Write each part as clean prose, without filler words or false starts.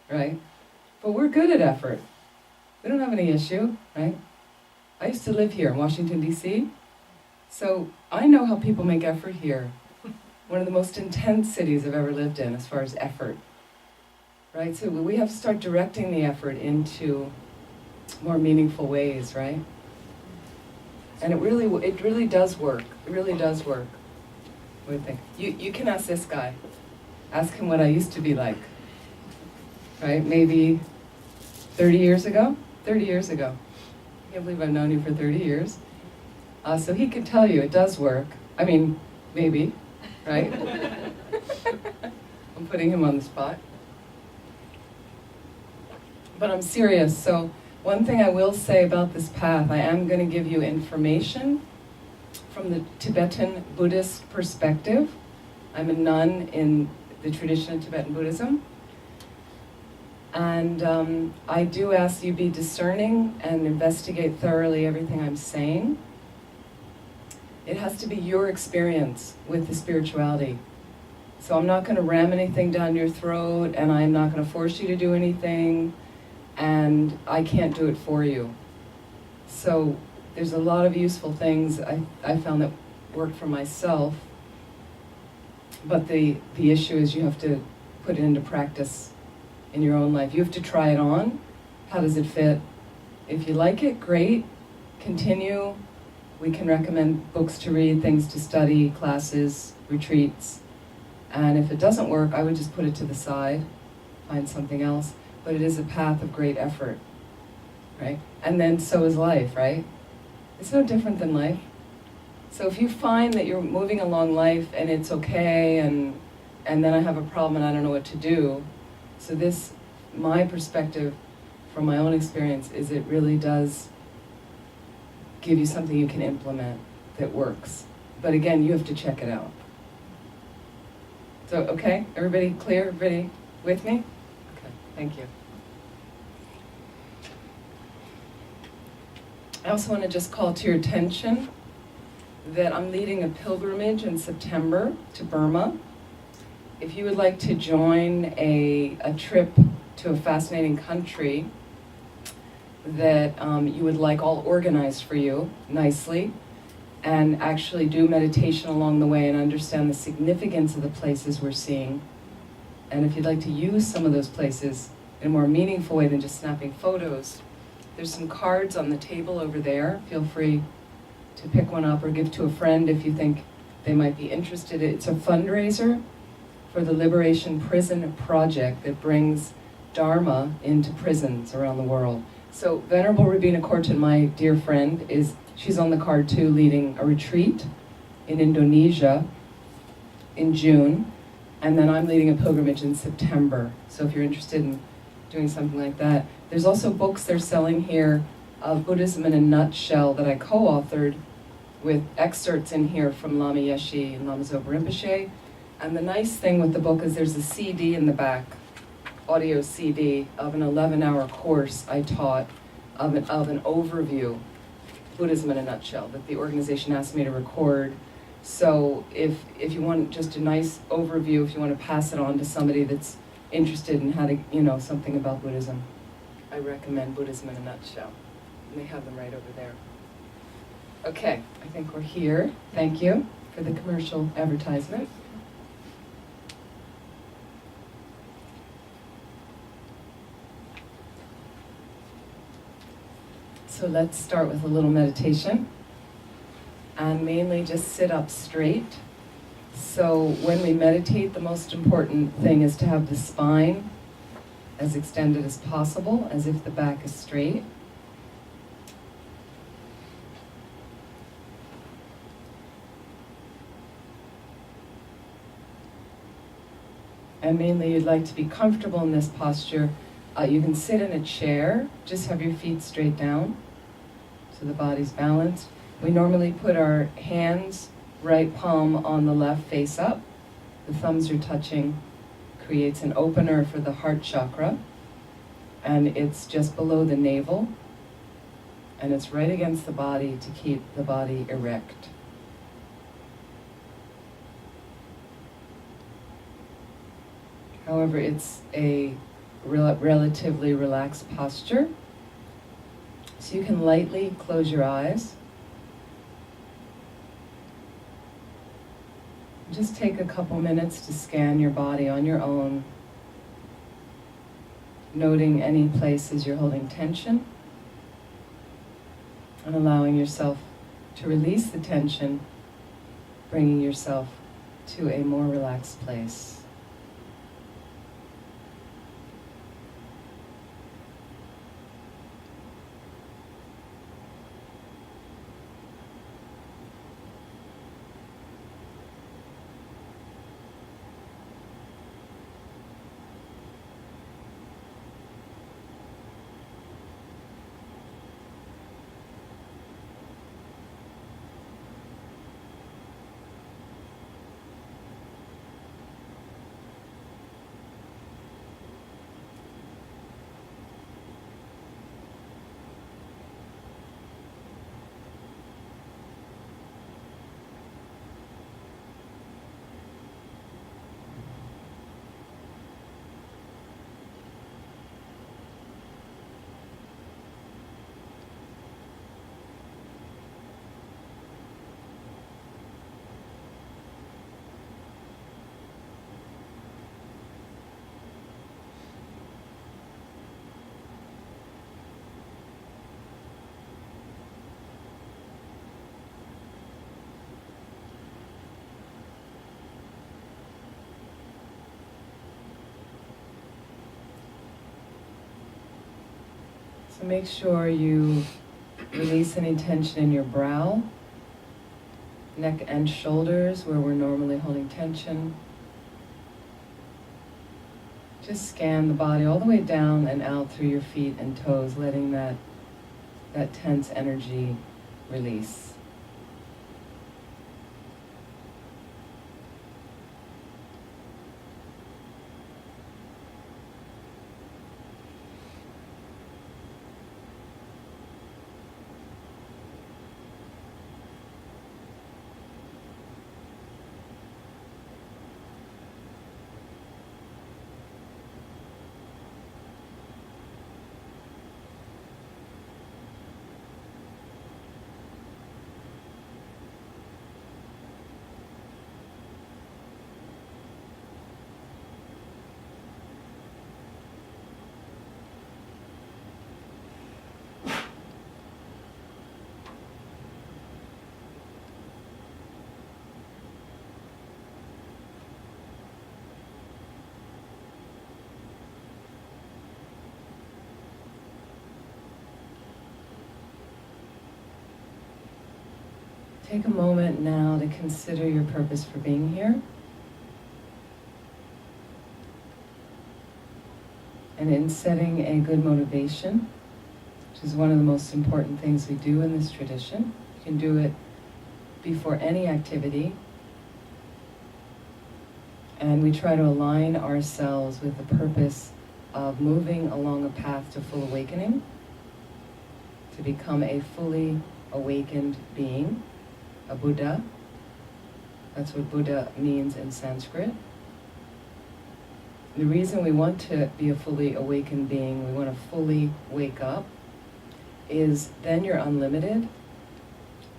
right? But we're good at effort. We don't have any issue, right? I used to live here in Washington, D.C., so I know how people make effort here. One of the most intense cities I've ever lived in as far as effort, right? So we have to start directing the effort into more meaningful ways, right? And it really does work. It really does work. What do you think? You can ask this guy. Ask him what I used to be like. Right? Maybe 30 years ago? 30 years ago. I can't believe I've known you for 30 years. So he could tell you it does work. I mean, maybe, right? I'm putting him on the spot. But I'm serious. So one thing I will say about this path, I am going to give you information from the Tibetan Buddhist perspective. I'm a nun in the tradition of Tibetan Buddhism. And I do ask you be discerning and investigate thoroughly everything I'm saying. It has to be your experience with the spirituality. So I'm not going to ram anything down your throat, and I'm not going to force you to do anything, and I can't do it for you. So there's a lot of useful things I found that worked for myself, but the issue is you have to put it into practice in your own life. You have to try it on. How does it fit? If you like it, great. Continue. We can recommend books to read, things to study, classes, retreats. And if it doesn't work, I would just put it to the side, find something else. But it is a path of great effort, right? And then so is life, right? It's no different than life. So if you find that you're moving along life and it's okay, and then I have a problem and I don't know what to do, so this, my perspective from my own experience, is it really does give you something you can implement that works. But again, you have to check it out. So, okay, everybody clear? Everybody with me? Okay, thank you. I also want to just call to your attention that I'm leading a pilgrimage in September to Burma. If you would like to join a trip to a fascinating country that you would like all organized for you nicely, and actually do meditation along the way and understand the significance of the places we're seeing. And if you'd like to use some of those places in a more meaningful way than just snapping photos, there's some cards on the table over there. Feel free to pick one up or give to a friend if you think they might be interested. It's a fundraiser for the Liberation Prison Project that brings Dharma into prisons around the world. So Venerable Rubina Kortan, my dear friend, she's on the card too, leading a retreat in Indonesia in June, and then I'm leading a pilgrimage in September. So if you're interested in doing something like that. There's also books they're selling here of Buddhism in a Nutshell that I co-authored with excerpts in here from Lama Yeshe and Lama Zopa Rinpoche. And the nice thing with the book is there's a CD in the back, audio CD, of an 11-hour course I taught of an overview, Buddhism in a Nutshell, that the organization asked me to record. So if you want just a nice overview, if you want to pass it on to somebody that's interested in how to, something about Buddhism, I recommend Buddhism in a Nutshell. And they have them right over there. Okay, I think we're here. Thank you for the commercial advertisement. So let's start with a little meditation. And mainly just sit up straight. So when we meditate, the most important thing is to have the spine as extended as possible, as if the back is straight. And mainly you'd like to be comfortable in this posture. You can sit in a chair, just have your feet straight down, so the body's balanced. We normally put our hands, right palm on the left, face up. The thumbs are touching, creates an opener for the heart chakra. And it's just below the navel. And it's right against the body to keep the body erect. However, it's a relatively relaxed posture. So you can lightly close your eyes. Just take a couple minutes to scan your body on your own, noting any places you're holding tension and allowing yourself to release the tension, bringing yourself to a more relaxed place. So make sure you release any tension in your brow, neck and shoulders where we're normally holding tension. Just scan the body all the way down and out through your feet and toes, letting that tense energy release. Take a moment now to consider your purpose for being here. And in setting a good motivation, which is one of the most important things we do in this tradition, you can do it before any activity. And we try to align ourselves with the purpose of moving along a path to full awakening, to become a fully awakened being, a Buddha. That's what Buddha means in Sanskrit. The reason we want to be a fully awakened being, we want to fully wake up, is then you're unlimited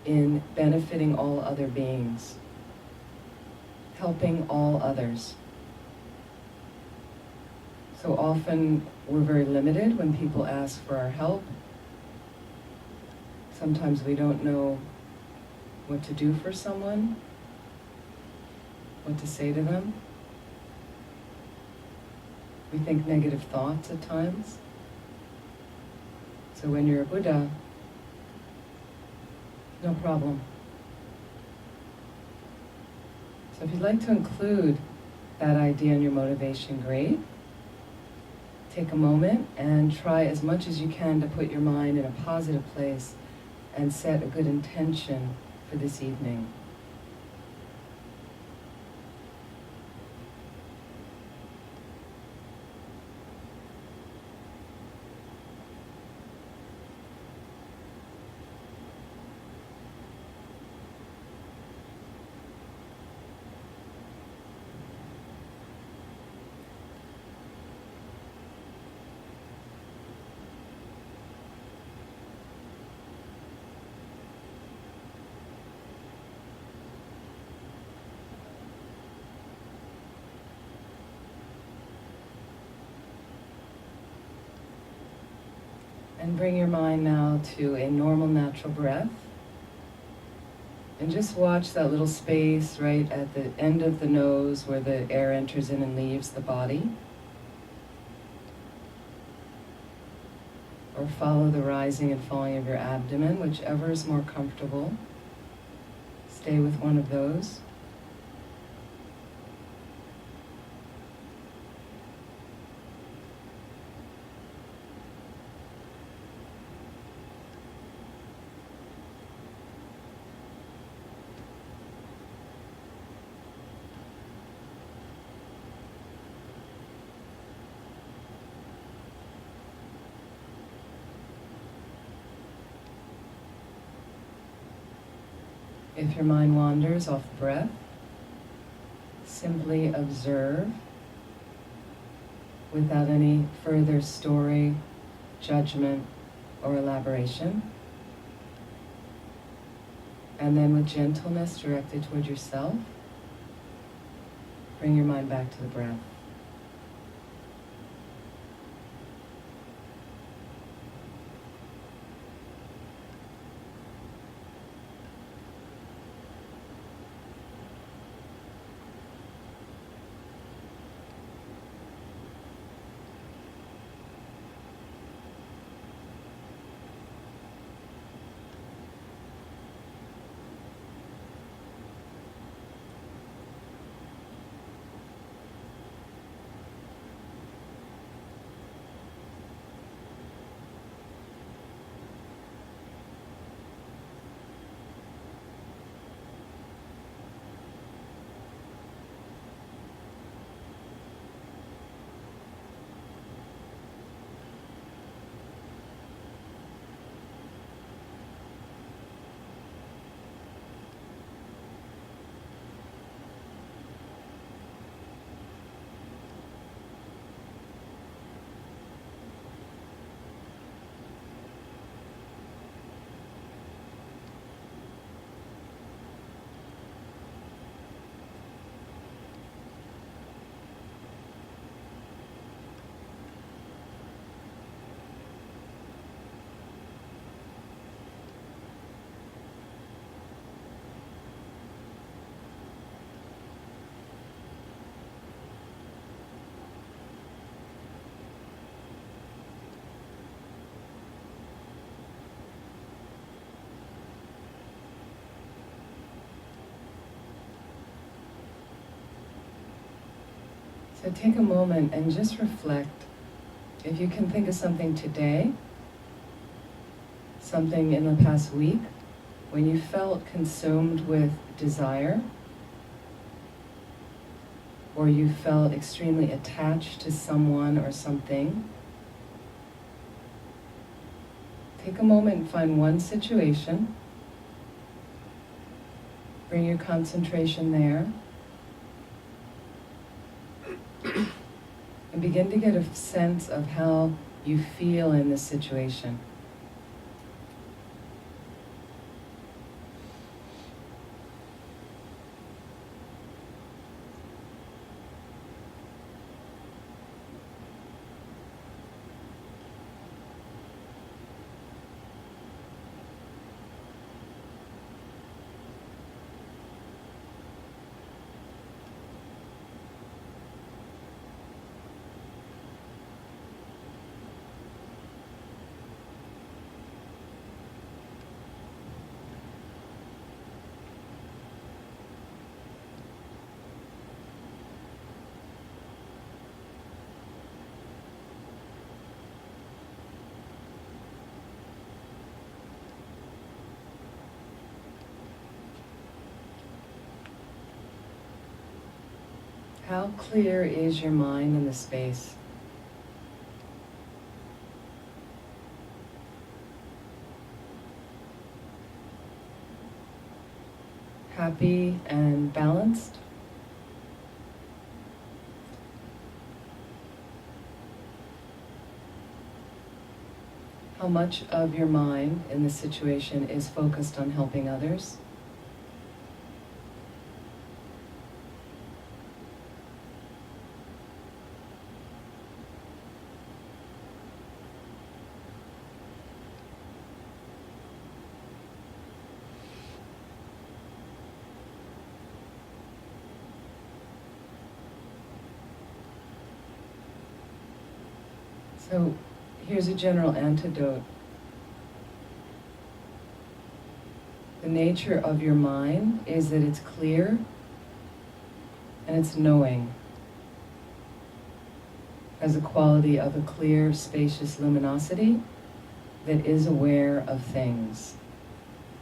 in benefiting all other beings, helping all others. So often we're very limited when people ask for our help. Sometimes we don't know what to do for someone, what to say to them. We think negative thoughts at times. So when you're a Buddha, no problem. So if you'd like to include that idea in your motivation, great. Take a moment and try as much as you can to put your mind in a positive place and set a good intention for this evening. And bring your mind now to a normal, natural breath. And just watch that little space right at the end of the nose where the air enters in and leaves the body. Or follow the rising and falling of your abdomen, whichever is more comfortable. Stay with one of those. If your mind wanders off the breath, simply observe without any further story, judgment, or elaboration. And then with gentleness directed toward yourself, bring your mind back to the breath. So take a moment and just reflect. If you can think of something today, something in the past week, when you felt consumed with desire, or you felt extremely attached to someone or something, take a moment and find one situation, bring your concentration there, and begin to get a sense of how you feel in this situation. How clear is your mind in the space? Happy and balanced? How much of your mind in this situation is focused on helping others? So here's a general antidote. The nature of your mind is that it's clear and it's knowing. Has a quality of a clear, spacious luminosity that is aware of things.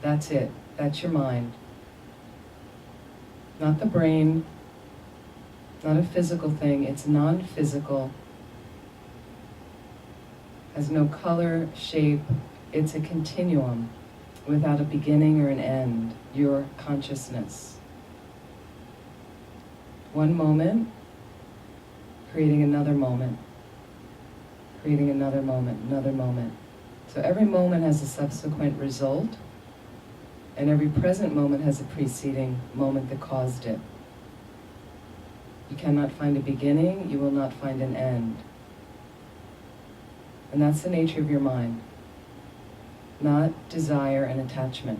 That's it. That's your mind. Not the brain, not a physical thing. It's non-physical. Has no color, shape. It's a continuum without a beginning or an end. Your consciousness. One moment, creating another moment, creating another moment, another moment. So every moment has a subsequent result, and every present moment has a preceding moment that caused it. You cannot find a beginning, you will not find an end. And that's the nature of your mind, not desire and attachment.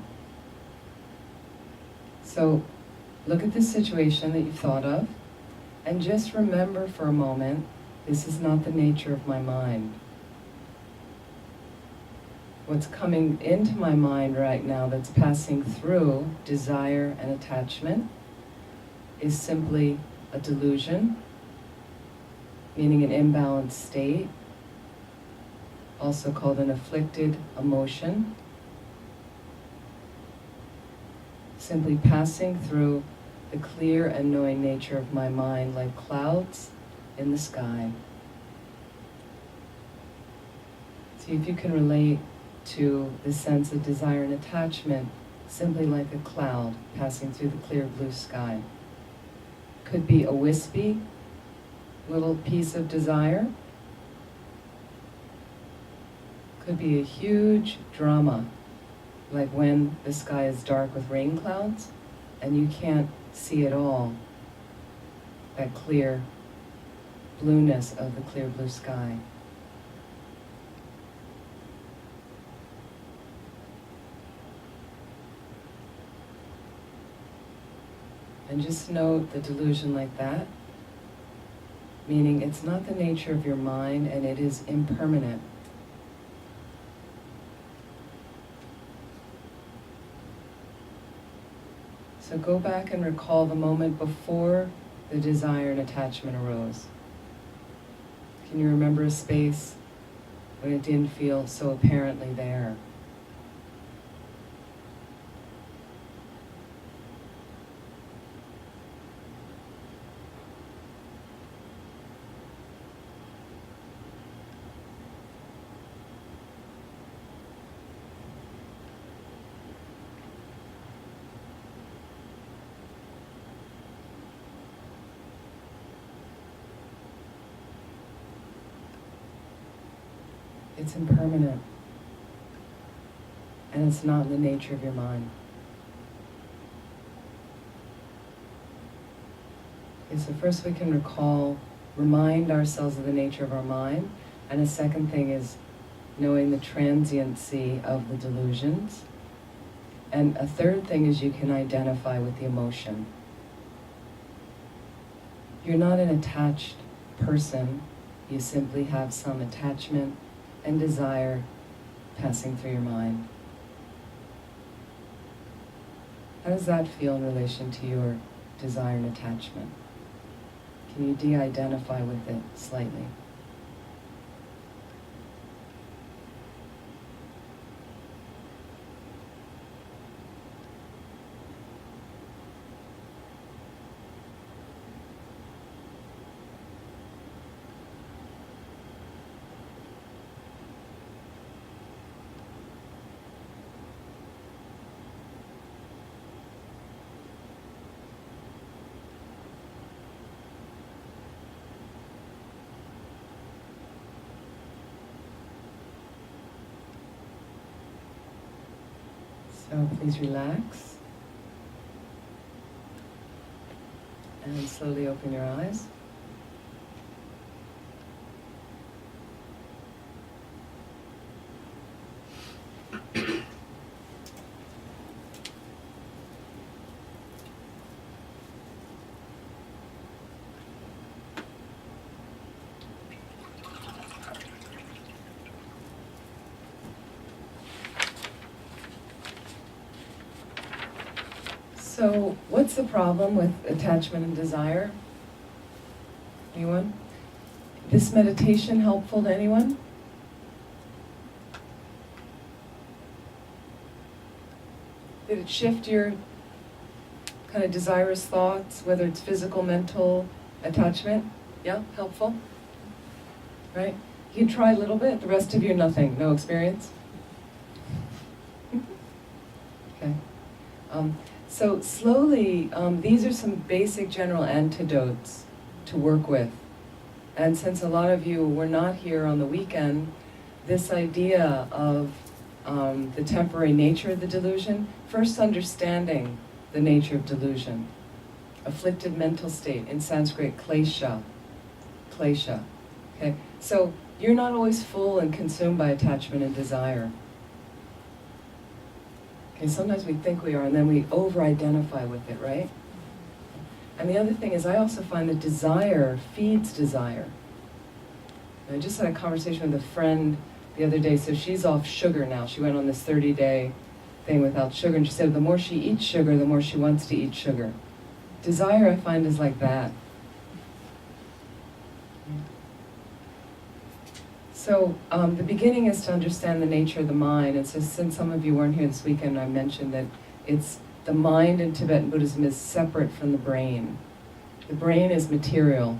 So look at this situation that you've thought of, and just remember for a moment, this is not the nature of my mind. What's coming into my mind right now that's passing through desire and attachment is simply a delusion, meaning an imbalanced state, also called an afflicted emotion, simply passing through the clear and knowing nature of my mind like clouds in the sky. See if you can relate to the sense of desire and attachment simply like a cloud passing through the clear blue sky. Could be a wispy little piece of desire. Could be a huge drama, like when the sky is dark with rain clouds and you can't see at all that clear blueness of the clear blue sky. And just note the delusion like that, meaning it's not the nature of your mind and it is impermanent. So go back and recall the moment before the desire and attachment arose. Can you remember a space when it didn't feel so apparently there? It's impermanent, and it's not in the nature of your mind. Okay, so first we can remind ourselves of the nature of our mind, and a second thing is knowing the transiency of the delusions. And a third thing is you can identify with the emotion. You're not an attached person, you simply have some attachment and desire passing through your mind. How does that feel in relation to your desire and attachment? Can you de-identify with it slightly? So please relax and slowly open your eyes. So, what's the problem with attachment and desire? Anyone? This meditation helpful to anyone? Did it shift your kind of desirous thoughts, whether it's physical, mental, attachment? Yeah, helpful? Right? You can try a little bit, the rest of you nothing, no experience? Okay. So slowly, these are some basic general antidotes to work with. And since a lot of you were not here on the weekend, this idea of the temporary nature of the delusion, first understanding the nature of delusion. Afflicted mental state, in Sanskrit, klesha. Klesha. Okay? So you're not always full and consumed by attachment and desire. Okay, sometimes we think we are, and then we over-identify with it, right? And the other thing is, I also find that desire feeds desire. And I just had a conversation with a friend the other day, so she's off sugar now. She went on this 30-day thing without sugar, and she said the more she eats sugar, the more she wants to eat sugar. Desire, I find, is like that. So the beginning is to understand the nature of the mind. And so since some of you weren't here this weekend, I mentioned that it's the mind in Tibetan Buddhism is separate from the brain. The brain is material.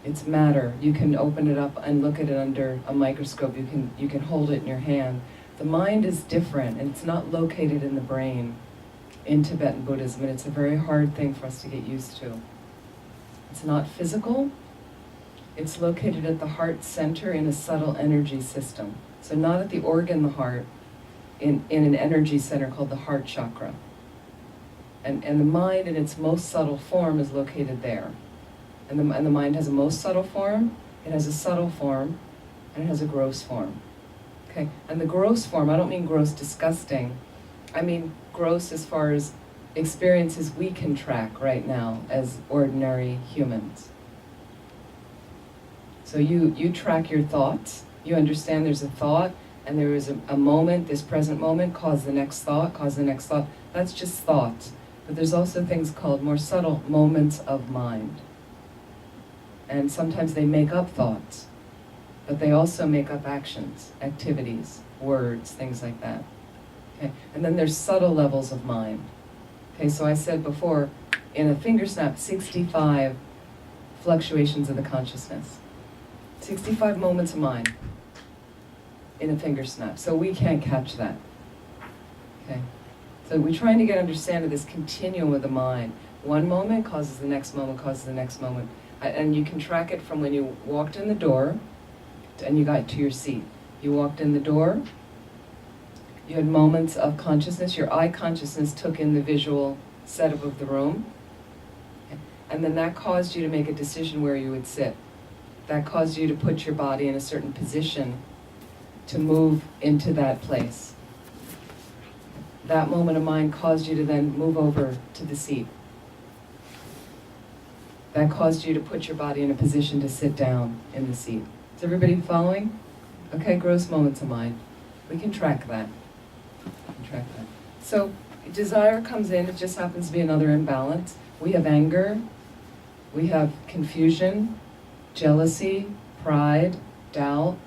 It's matter. You can open it up and look at it under a microscope. You can hold it in your hand. The mind is different, and it's not located in the brain in Tibetan Buddhism, and it's a very hard thing for us to get used to. It's not physical. It's located at the heart center in a subtle energy system. So not at the organ, the heart, in an energy center called the heart chakra. And the mind in its most subtle form is located there. And the mind has a most subtle form, it has a subtle form, and it has a gross form. Okay? And the gross form, I don't mean gross disgusting, I mean gross as far as experiences we can track right now as ordinary humans. So you track your thoughts, you understand there's a thought, and there is a moment, this present moment, cause the next thought, cause the next thought. That's just thoughts. But there's also things called more subtle moments of mind. And sometimes they make up thoughts, but they also make up actions, activities, words, things like that. Okay? And then there's subtle levels of mind. Okay, so I said before, in a finger snap, 65 fluctuations of the consciousness. 65 moments of mind in a finger snap. So we can't catch that. Okay? So we're trying to get understanding of this continuum of the mind. One moment causes the next moment, causes the next moment. And you can track it from when you walked in the door and you got to your seat. You walked in the door, you had moments of consciousness, your eye consciousness took in the visual setup of the room, and then that caused you to make a decision where you would sit. That caused you to put your body in a certain position to move into that place. That moment of mind caused you to then move over to the seat. That caused you to put your body in a position to sit down in the seat. Is everybody following? Okay, gross moments of mind. We can track that. So desire comes in, it just happens to be another imbalance. We have anger, we have confusion, jealousy, pride, doubt,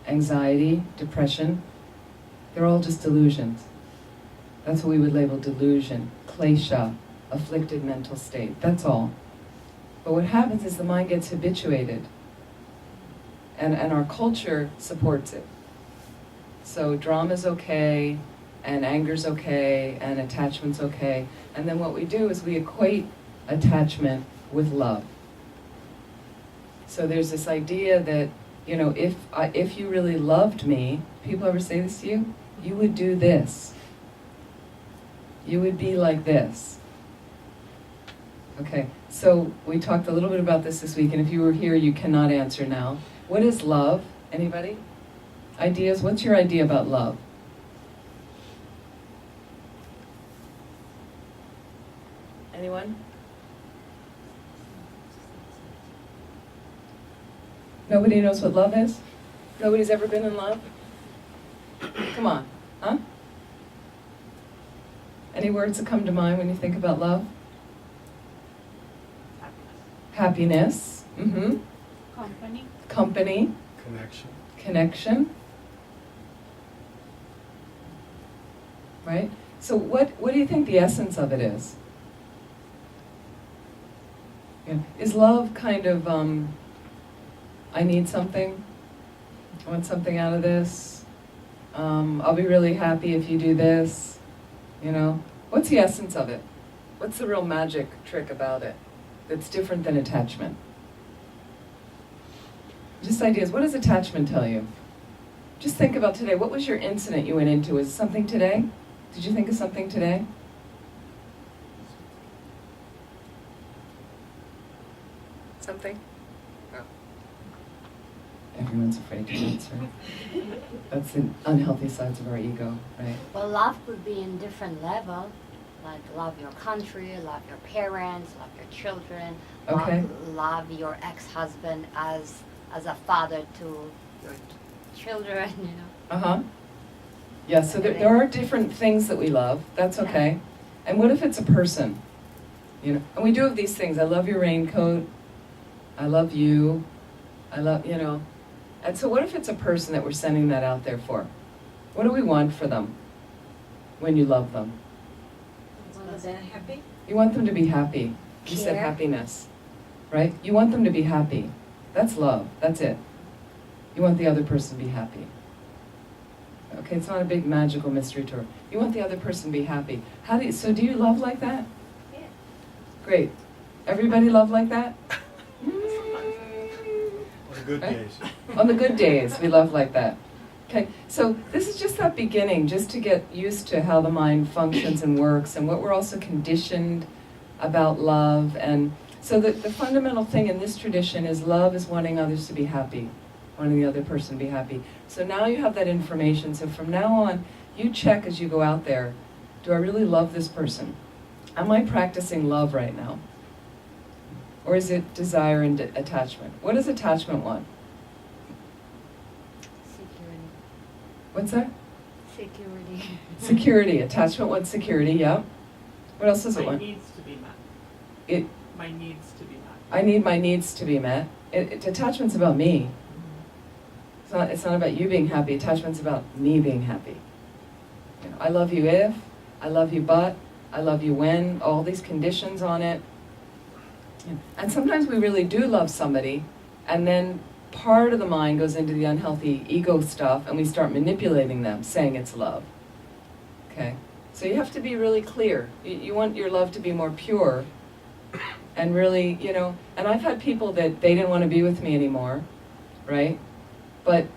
anxiety, depression. They're all just delusions. That's what we would label delusion, klesha, afflicted mental state. That's all. But what happens is the mind gets habituated, and our culture supports it. So drama's okay, and anger's okay, and attachment's okay. And then what we do is we equate attachment with love. So there's this idea that, you know, if you really loved me, people ever say this to you? You would do this. You would be like this. Okay, so we talked a little bit about this week, and if you were here, you cannot answer now. What is love? Anybody? Ideas? What's your idea about love? Anyone? Nobody knows what love is? Nobody's ever been in love? Come on, huh? Any words that come to mind when you think about love? Happiness. Mm-hmm. Company. Company. Connection. Connection. Right? So what do you think the essence of it is? Yeah. Is love kind of, I need something, I want something out of this, I'll be really happy if you do this, you know? What's the essence of it? What's the real magic trick about it that's different than attachment? Just ideas. What does attachment tell you? Just think about today. What was your incident you went into? Was it something today? Did you think of something today? Something? No. Everyone's afraid to answer. That's the unhealthy sides of our ego, right? Well, love could be in different level, like love your country, love your parents, love your children, Okay. love your ex-husband as a father to your children, you know. Uh-huh. Yeah, so there are different things that we love. That's okay. And what if it's a person? You know, and we do have these things. I love your raincoat. I love you. I love, you know. And so what if it's a person that we're sending that out there for? What do we want for them when you love them? Was that happy? You want them to be happy. You said Care. happiness, right? You want them to be happy. That's love. That's it. You want the other person to be happy. Okay, it's not a big magical mystery tour. You want the other person to be happy. So do you love like that? Yeah. Great. Everybody love like that? On the good Right? days. On the good days, we love like that. Okay, so this is just that beginning, just to get used to how the mind functions and works and what we're also conditioned about love. And so the fundamental thing in this tradition is love is wanting others to be happy, wanting the other person to be happy. So now you have that information. So from now on, you check as you go out there, do I really love this person? Am I practicing love right now? Or is it desire and attachment? What does attachment want? Security. What's that? Security. Security. Attachment wants security, yeah. What else does it My want? needs to be met. It, My needs to be met. I need my needs to be met. Attachment's about me. It's not about you being happy. Attachment's about me being happy. You know, I love you if, I love you but, I love you when, all these conditions on it. Yeah. And sometimes we really do love somebody, and then part of the mind goes into the unhealthy ego stuff, and we start manipulating them, saying it's love. Okay? So you have to be really clear. You want your love to be more pure, and really, you know, and I've had people that they didn't want to be with me anymore, right?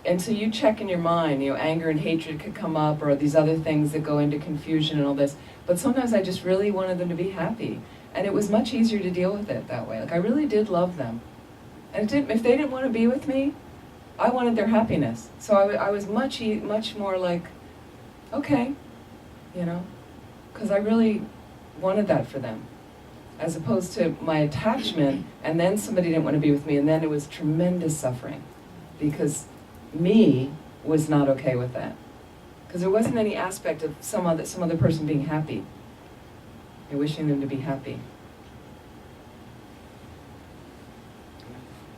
And so you check in your mind, you know, anger and hatred could come up, or these other things that go into confusion and all this. But sometimes I just really wanted them to be happy. And it was much easier to deal with it that way. Like, I really did love them. And if they didn't want to be with me, I wanted their happiness. So I was much more like, okay, you know, because I really wanted that for them. As opposed to my attachment, and then somebody didn't want to be with me, and then it was tremendous suffering. Because me was not okay with that. Because there wasn't any aspect of some other person being happy. And wishing them to be happy.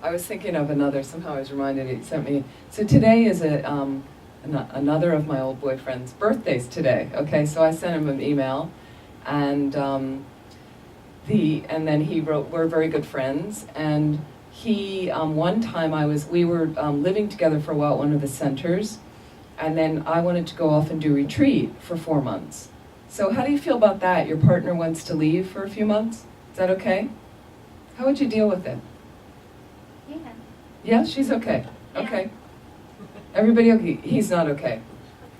I was thinking of another, somehow I was reminded, it sent me, so today is another of my old boyfriend's birthdays today, okay, so I sent him an email, and then he wrote, we're very good friends, and he, one time we were living together for a while at one of the centers, and then I wanted to go off and do retreat for 4 months. So how do you feel about that? Your partner wants to leave for a few months? Is that okay? How would you deal with it? Yeah. Yeah, she's okay. Yeah. Okay. Everybody okay? He's not okay.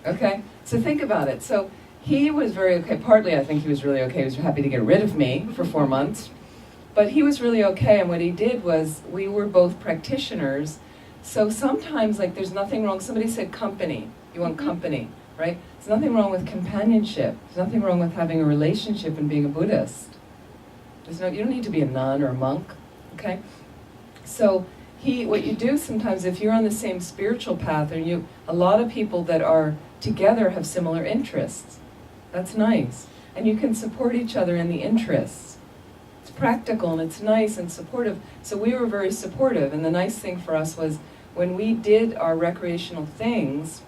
Okay? So think about it. So he was very okay. Partly I think he was really okay. He was happy to get rid of me for 4 months. But he was really okay, and what he did was, we were both practitioners, so sometimes, like, there's nothing wrong. Somebody said company. You want company, right? There's nothing wrong with companionship. There's nothing wrong with having a relationship and being a Buddhist. You don't need to be a nun or a monk, okay? So what you do sometimes, if you're on the same spiritual path, a lot of people that are together have similar interests. That's nice. and you can support each other in the interests. It's practical and it's nice and supportive. So we were very supportive, and the nice thing for us was when we did our recreational things,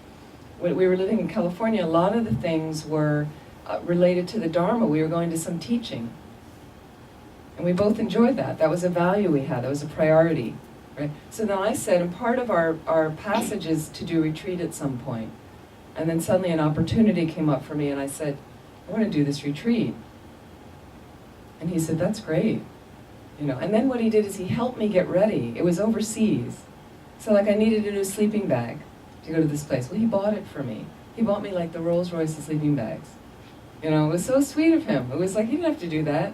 when we were living in California, a lot of the things were related to the Dharma. We were going to some teaching. And we both enjoyed that. That was a value we had. That was a priority. Right? So then I said, and part of our passage is to do retreat at some point. And then suddenly an opportunity came up for me, and I said, I want to do this retreat. And he said, that's great. You know, and then what he did is he helped me get ready. It was overseas. So like I needed a new sleeping bag to go to this place. Well, he bought it for me. He bought me like the Rolls-Royce of sleeping bags. You know, it was so sweet of him. It was like, he didn't have to do that.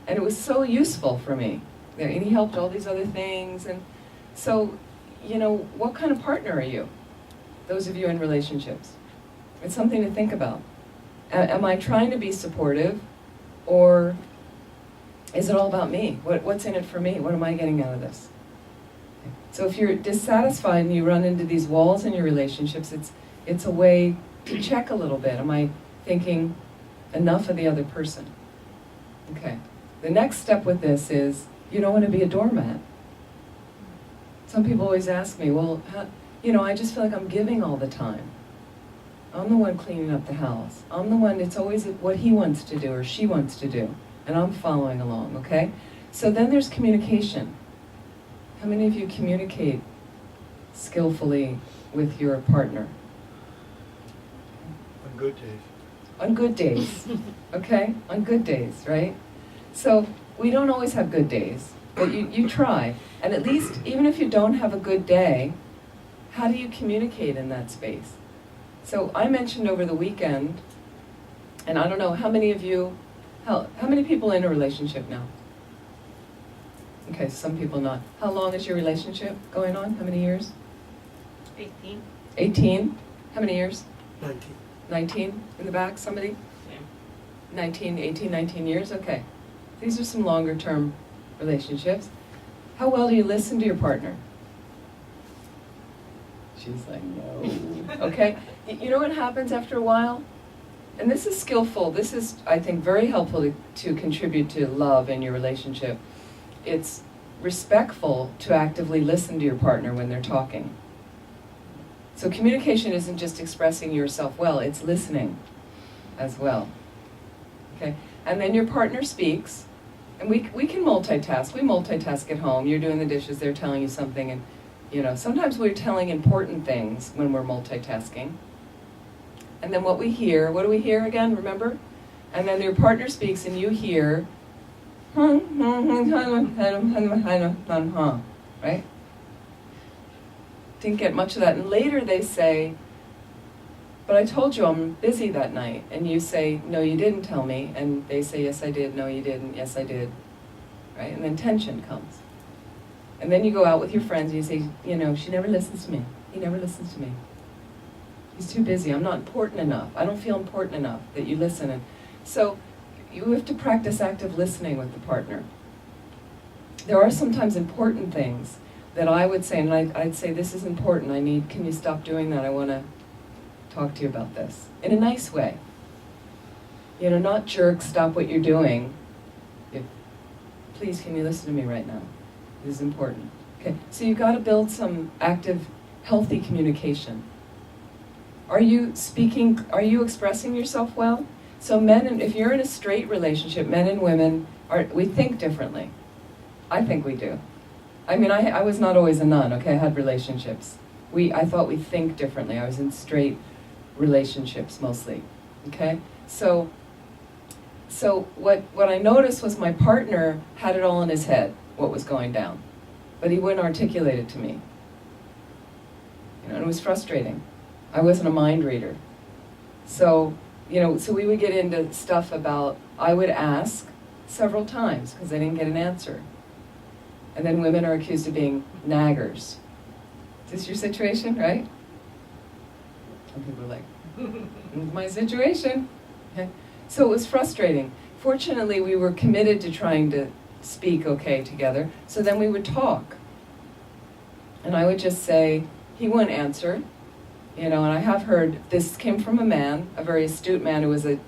And it was so useful for me. And he helped all these other things. And so, you know, what kind of partner are you? Those of you in relationships. It's something to think about. Am I trying to be supportive, or is it all about me? What's in it for me? What am I getting out of this? So if you're dissatisfied and you run into these walls in your relationships, it's a way to check a little bit. Am I thinking enough of the other person? Okay. The next step with this is you don't want to be a doormat. Some people always ask me, well, you know, I just feel like I'm giving all the time. I'm the one cleaning up the house. I'm the one, it's always what he wants to do or she wants to do. And I'm following along, okay? So then there's communication. How many of you communicate skillfully with your partner? On good days. On good days, okay? On good days, right? So we don't always have good days, but you try. And at least, even if you don't have a good day, how do you communicate in that space? So I mentioned over the weekend, and I don't know, how many of you, how many people in a relationship now? Okay, some people not. How long is your relationship going on? How many years? 18. 18? How many years? 19. 19? In the back, somebody? Same. 19, 18, 19 years? Okay. These are some longer term relationships. How well do you listen to your partner? She's like, no. Okay? You know what happens after a while? And this is skillful. This is, I think, very helpful to contribute to love in your relationship. It's respectful to actively listen to your partner when they're talking. So communication isn't just expressing yourself well, it's listening as well. Okay? And then your partner speaks, and we can multitask. We multitask at home. You're doing the dishes, they're telling you something, and you know, sometimes we're telling important things when we're multitasking. And then what we hear, what do we hear again, remember? And then your partner speaks and you hear, right? Didn't get much of that. And later they say, but I told you I'm busy that night. And you say, no, you didn't tell me. And they say, yes, I did. No, you didn't. Yes, I did. Right? And then tension comes. And then you go out with your friends and you say, you know, she never listens to me. He never listens to me. He's too busy. I'm not important enough. I don't feel important enough that you listen. And so you have to practice active listening with the partner. There are sometimes important things that I would say, and I'd say, this is important. Can you stop doing that? I want to talk to you about this. In a nice way. You know, not jerk, stop what you're doing. Please, can you listen to me right now? This is important. Okay, so you've got to build some active, healthy communication. Are you speaking, are you expressing yourself well? So men, and if you're in a straight relationship, men and women, we think differently. I think we do. I mean, I was not always a nun, okay? I had relationships. I thought we think differently. I was in straight relationships mostly, okay? So what I noticed was my partner had it all in his head, what was going down. But he wouldn't articulate it to me. You know, and it was frustrating. I wasn't a mind reader. So, you know, so we would get into stuff about, I would ask several times because I didn't get an answer. And then women are accused of being naggers. Is this your situation, right? Some people are like, this is my situation. Okay. So it was frustrating. Fortunately, we were committed to trying to speak okay together. So then we would talk. And I would just say, he wouldn't answer. You know, and I have heard, this came from a man, a very astute man who was a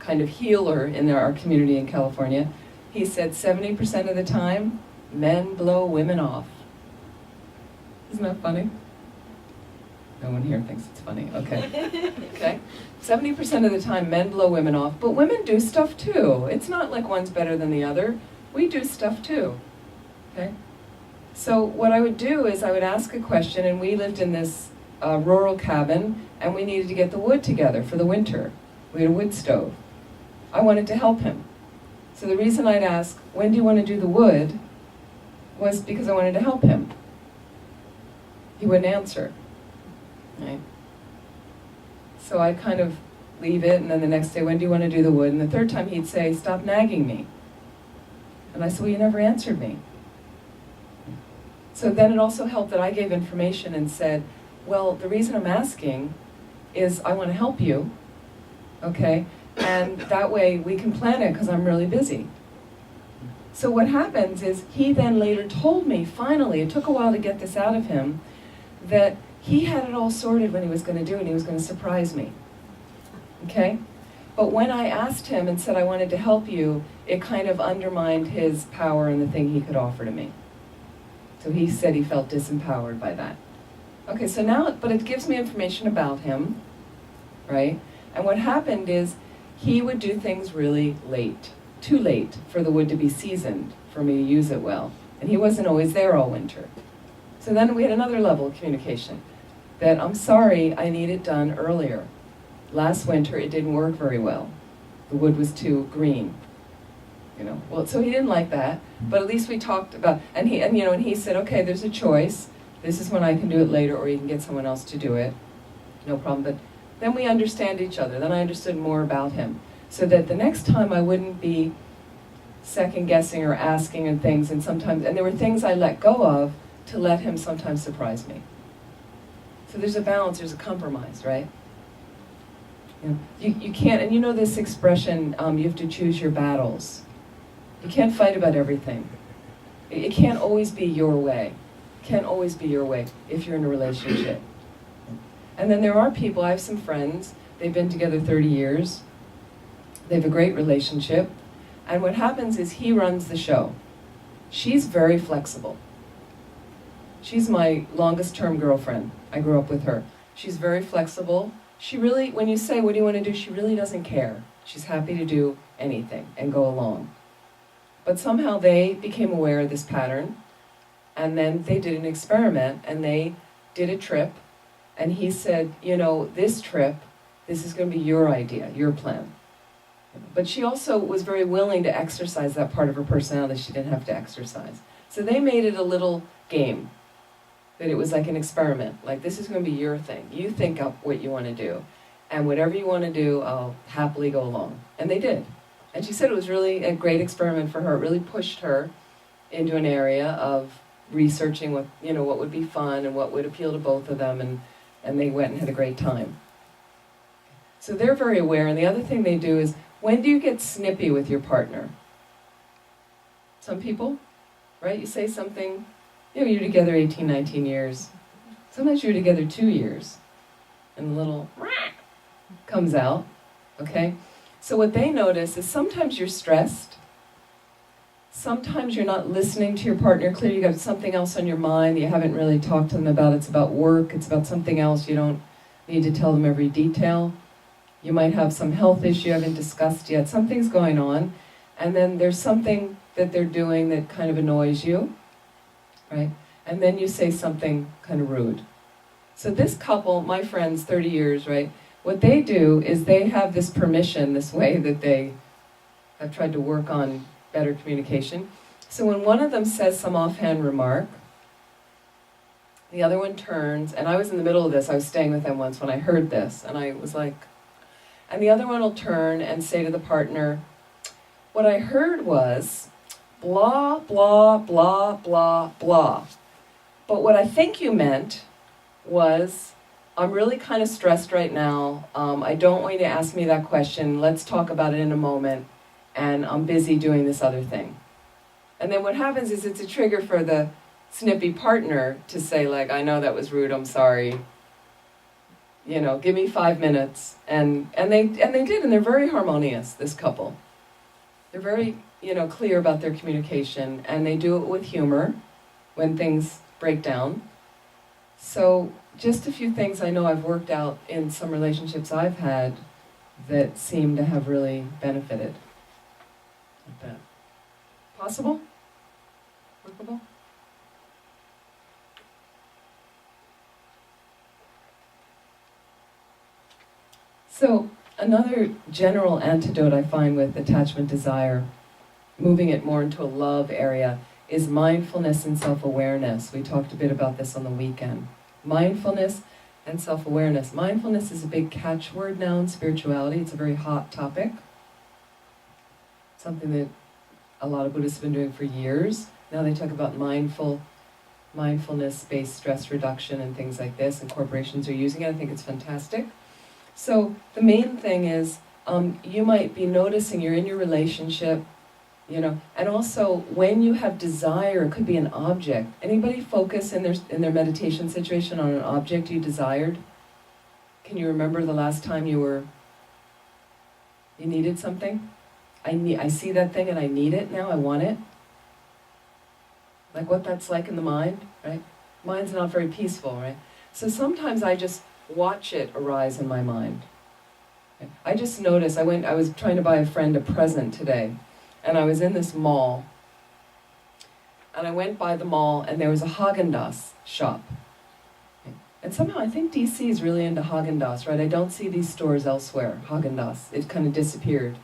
kind of healer in our community in California, he said 70% of the time, men blow women off. Isn't that funny? No one here thinks it's funny. Okay. Okay. 70% of the time, men blow women off, but women do stuff too. It's not like one's better than the other. We do stuff too. Okay. So what I would do is I would ask a question, and we lived in this rural cabin, and we needed to get the wood together for the winter. We had a wood stove. I wanted to help him. So the reason I'd ask, when do you want to do the wood, was because I wanted to help him. He wouldn't answer. Right? So I kind of leave it, and then the next day, when do you want to do the wood? And the third time he'd say, stop nagging me. And I said, well, you never answered me. So then it also helped that I gave information and said, well, the reason I'm asking is I want to help you, okay? And that way we can plan it because I'm really busy. So what happens is he then later told me, finally, it took a while to get this out of him, that he had it all sorted when he was going to do it, and he was going to surprise me, okay? But when I asked him and said I wanted to help you, it kind of undermined his power and the thing he could offer to me. So he said he felt disempowered by that. Okay, so now, but it gives me information about him, right? And what happened is he would do things really late, too late for the wood to be seasoned, for me to use it well. And he wasn't always there all winter. So then we had another level of communication, that I'm sorry, I need it done earlier. Last winter it didn't work very well. The wood was too green. You know, well, so he didn't like that, but at least we talked about, and he said, okay, there's a choice. This is when I can do it later, or you can get someone else to do it. No problem. But then we understand each other. Then I understood more about him, so that the next time I wouldn't be second guessing or asking and things. And sometimes, and there were things I let go of to let him sometimes surprise me. So there's a balance. There's a compromise, right? You can't, and you know this expression, you have to choose your battles. You can't fight about everything. It can't always be your way. It can't always be your way if you're in a relationship. And then there are people, I have some friends, they've been together 30 years. They have a great relationship. And what happens is he runs the show. She's very flexible. She's my longest term girlfriend. I grew up with her. She's very flexible. She really, when you say, what do you want to do? She really doesn't care. She's happy to do anything and go along. But somehow they became aware of this pattern, and then they did an experiment, and they did a trip, and he said, you know, this trip, this is going to be your idea, your plan. But she also was very willing to exercise that part of her personality she didn't have to exercise. So they made it a little game, that it was like an experiment, like this is going to be your thing. You think up what you want to do, and whatever you want to do, I'll happily go along. And they did. And she said it was really a great experiment for her. It really pushed her into an area of researching what, you know, what would be fun and what would appeal to both of them, and they went and had a great time. So they're very aware, and the other thing they do is, when do you get snippy with your partner? Some people, right? You say something, you know, you're together 18, 19 years. Sometimes you're together 2 years, and a little comes out, okay? So what they notice is sometimes you're stressed, sometimes you're not listening to your partner clearly, you've got something else on your mind you haven't really talked to them about, it's about work, it's about something else, you don't need to tell them every detail. You might have some health issue you haven't discussed yet, something's going on, and then there's something that they're doing that kind of annoys you, right? And then you say something kind of rude. So this couple, my friends, 30 years, right? What they do is they have this permission, this way that they have tried to work on better communication. So when one of them says some offhand remark, the other one turns, and I was in the middle of this, I was staying with them once when I heard this, and I was like, and the other one will turn and say to the partner, what I heard was, blah, blah, blah, blah, blah. But what I think you meant was, I'm really kind of stressed right now. I don't want you to ask me that question. Let's talk about it in a moment. And I'm busy doing this other thing. And then what happens is it's a trigger for the snippy partner to say, like, I know that was rude, I'm sorry. You know, give me 5 minutes. And they did, and they're very harmonious, this couple. They're very, clear about their communication, and they do it with humor when things break down. So just a few things I know I've worked out in some relationships I've had that seem to have really benefited. Like that. Possible? Workable? So another general antidote I find with attachment desire, moving it more into a love area, is mindfulness and self-awareness. We talked a bit about this on the weekend. Mindfulness and self-awareness. Mindfulness is a big catchword now in spirituality. It's a very hot topic. Something that a lot of Buddhists have been doing for years. Now they talk about mindfulness-based stress reduction and things like this, and corporations are using it. I think it's fantastic. So the main thing is, you might be noticing you're in your relationship, and also when you have desire, it could be an object. Anybody focus in their meditation situation on an object you desired? Can you remember the last time you needed something? I see that thing and I need it now, I want it. Like what that's like in the mind, right? Mind's not very peaceful, right? So sometimes I just watch it arise in my mind. I just noticed, I was trying to buy a friend a present today, and I was in this mall, and I went by the mall, and there was a Haagen-Dazs shop. And somehow I think DC is really into Haagen-Dazs, right? I don't see these stores elsewhere, Haagen-Dazs. It kind of disappeared.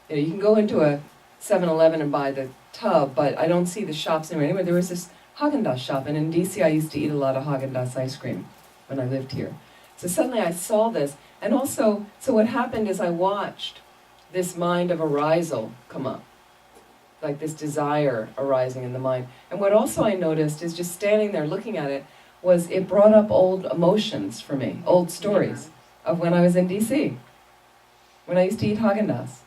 You can go into a 7-Eleven and buy the tub, but I don't see the shops anywhere. Anyway, there was this Haagen-Dazs shop, and in DC I used to eat a lot of Haagen-Dazs ice cream when I lived here. So suddenly I saw this, and also, so what happened is I watched this mind of arisal come up, like this desire arising in the mind. And what also I noticed is just standing there looking at it, was it brought up old emotions for me, old stories of when I was in DC, when I used to eat Haagen-Dazs.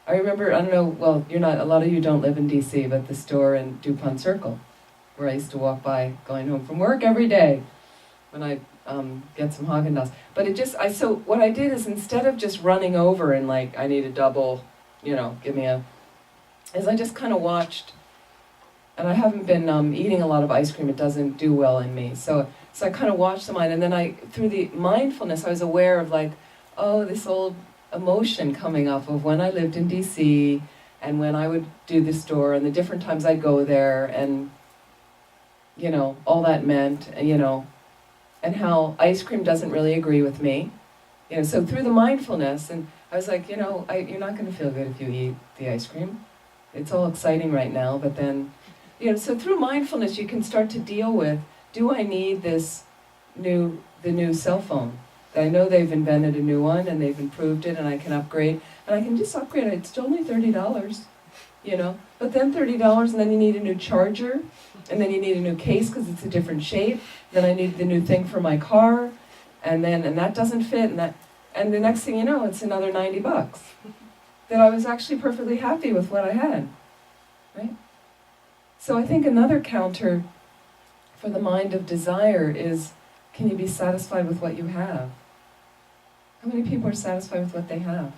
I remember, I don't know, well, a lot of you don't live in DC, but the store in DuPont Circle, where I used to walk by going home from work every day when I get some Haagen-Dazs. But so what I did is instead of just running over and like, I need a double, is I just kind of watched, and I haven't been eating a lot of ice cream, it doesn't do well in me. So I kind of watched the mind, and then through the mindfulness, I was aware of like, oh, this old emotion coming up of when I lived in DC, and when I would do the store, and the different times I'd go there, and, all that meant, and how ice cream doesn't really agree with me. So through the mindfulness, and I was like, you're not going to feel good if you eat the ice cream. It's all exciting right now, but then, so through mindfulness you can start to deal with, do I need the new cell phone? I know they've invented a new one and they've improved it and I can upgrade. And I can just upgrade it. It's only $30, But then $30 and then you need a new charger. And then you need a new case because it's a different shape. Then I need the new thing for my car. And that doesn't fit. And the next thing you know, it's another $90. That I was actually perfectly happy with what I had. Right? So I think another counter for the mind of desire is, can you be satisfied with what you have? How many people are satisfied with what they have?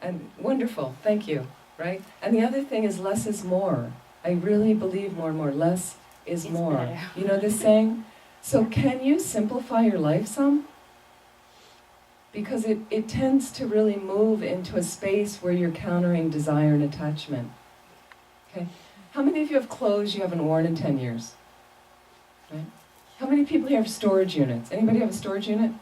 And wonderful, thank you, right? And the other thing is less is more. I really believe more and more, less is It's more. better. You know this saying? So can you simplify your life some? Because it tends to really move into a space where you're countering desire and attachment. Okay? How many of you have clothes you haven't worn in 10 years? Right? How many people here have storage units? Anybody have a storage unit?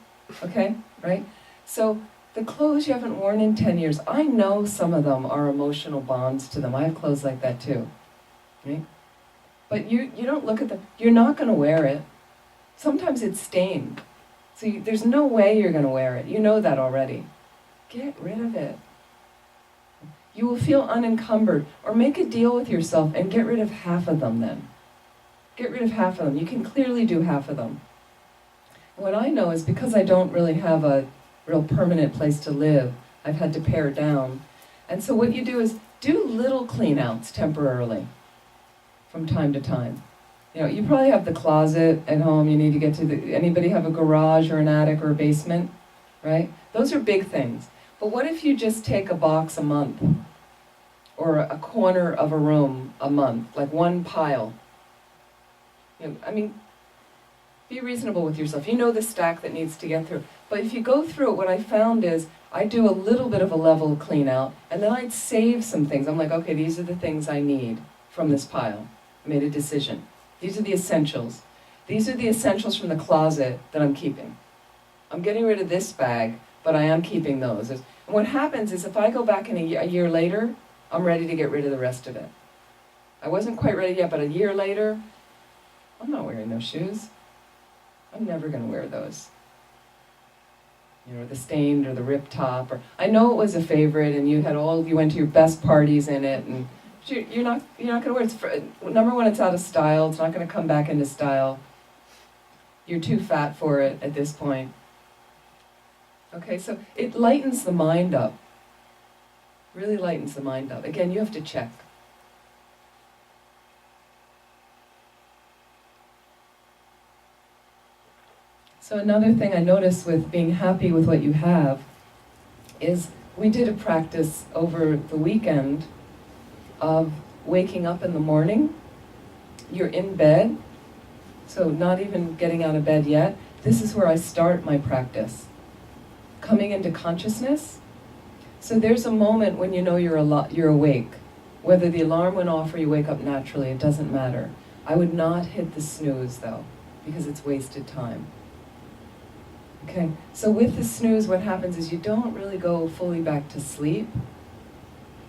Okay, right? So the clothes you haven't worn in 10 years, I know some of them are emotional bonds to them. I have clothes like that too. Right? But you don't look at them. You're not going to wear it. Sometimes it's stained. So there's no way you're going to wear it. You know that already. Get rid of it. You will feel unencumbered. Or make a deal with yourself and get rid of half of them then. Get rid of half of them. You can clearly do half of them. What I know is because I don't really have a real permanent place to live, I've had to pare down. And so what you do is do little clean outs temporarily from time to time. You know, you probably have the closet at home, you need to get to the, anybody have a garage or an attic or a basement, right? Those are big things. But what if you just take a box a month? Or a corner of a room a month, like one pile? You know, I mean, be reasonable with yourself. You know the stack that needs to get through. But if you go through it, what I found is I do a little bit of a level clean out, and then I'd save some things. I'm like, okay, these are the things I need from this pile. I made a decision. These are the essentials. These are the essentials from the closet that I'm keeping. I'm getting rid of this bag, but I am keeping those. And what happens is if I go back in a year later, I'm ready to get rid of the rest of it. I wasn't quite ready yet, but a year later, I'm not wearing those shoes. I'm never going to wear those. You know, the stained or the ripped top. Or I know it was a favorite, and you went to your best parties in it, and you're not going to wear it. Number one, it's out of style. It's not going to come back into style. You're too fat for it at this point. Okay, so it lightens the mind up. Really lightens the mind up. Again, you have to check. So another thing I noticed with being happy with what you have is we did a practice over the weekend of waking up in the morning. You're in bed, so not even getting out of bed yet. This is where I start my practice. Coming into consciousness. So there's a moment when you know you're awake. Whether the alarm went off or you wake up naturally, it doesn't matter. I would not hit the snooze though, because it's wasted time. Okay, so with the snooze, what happens is you don't really go fully back to sleep.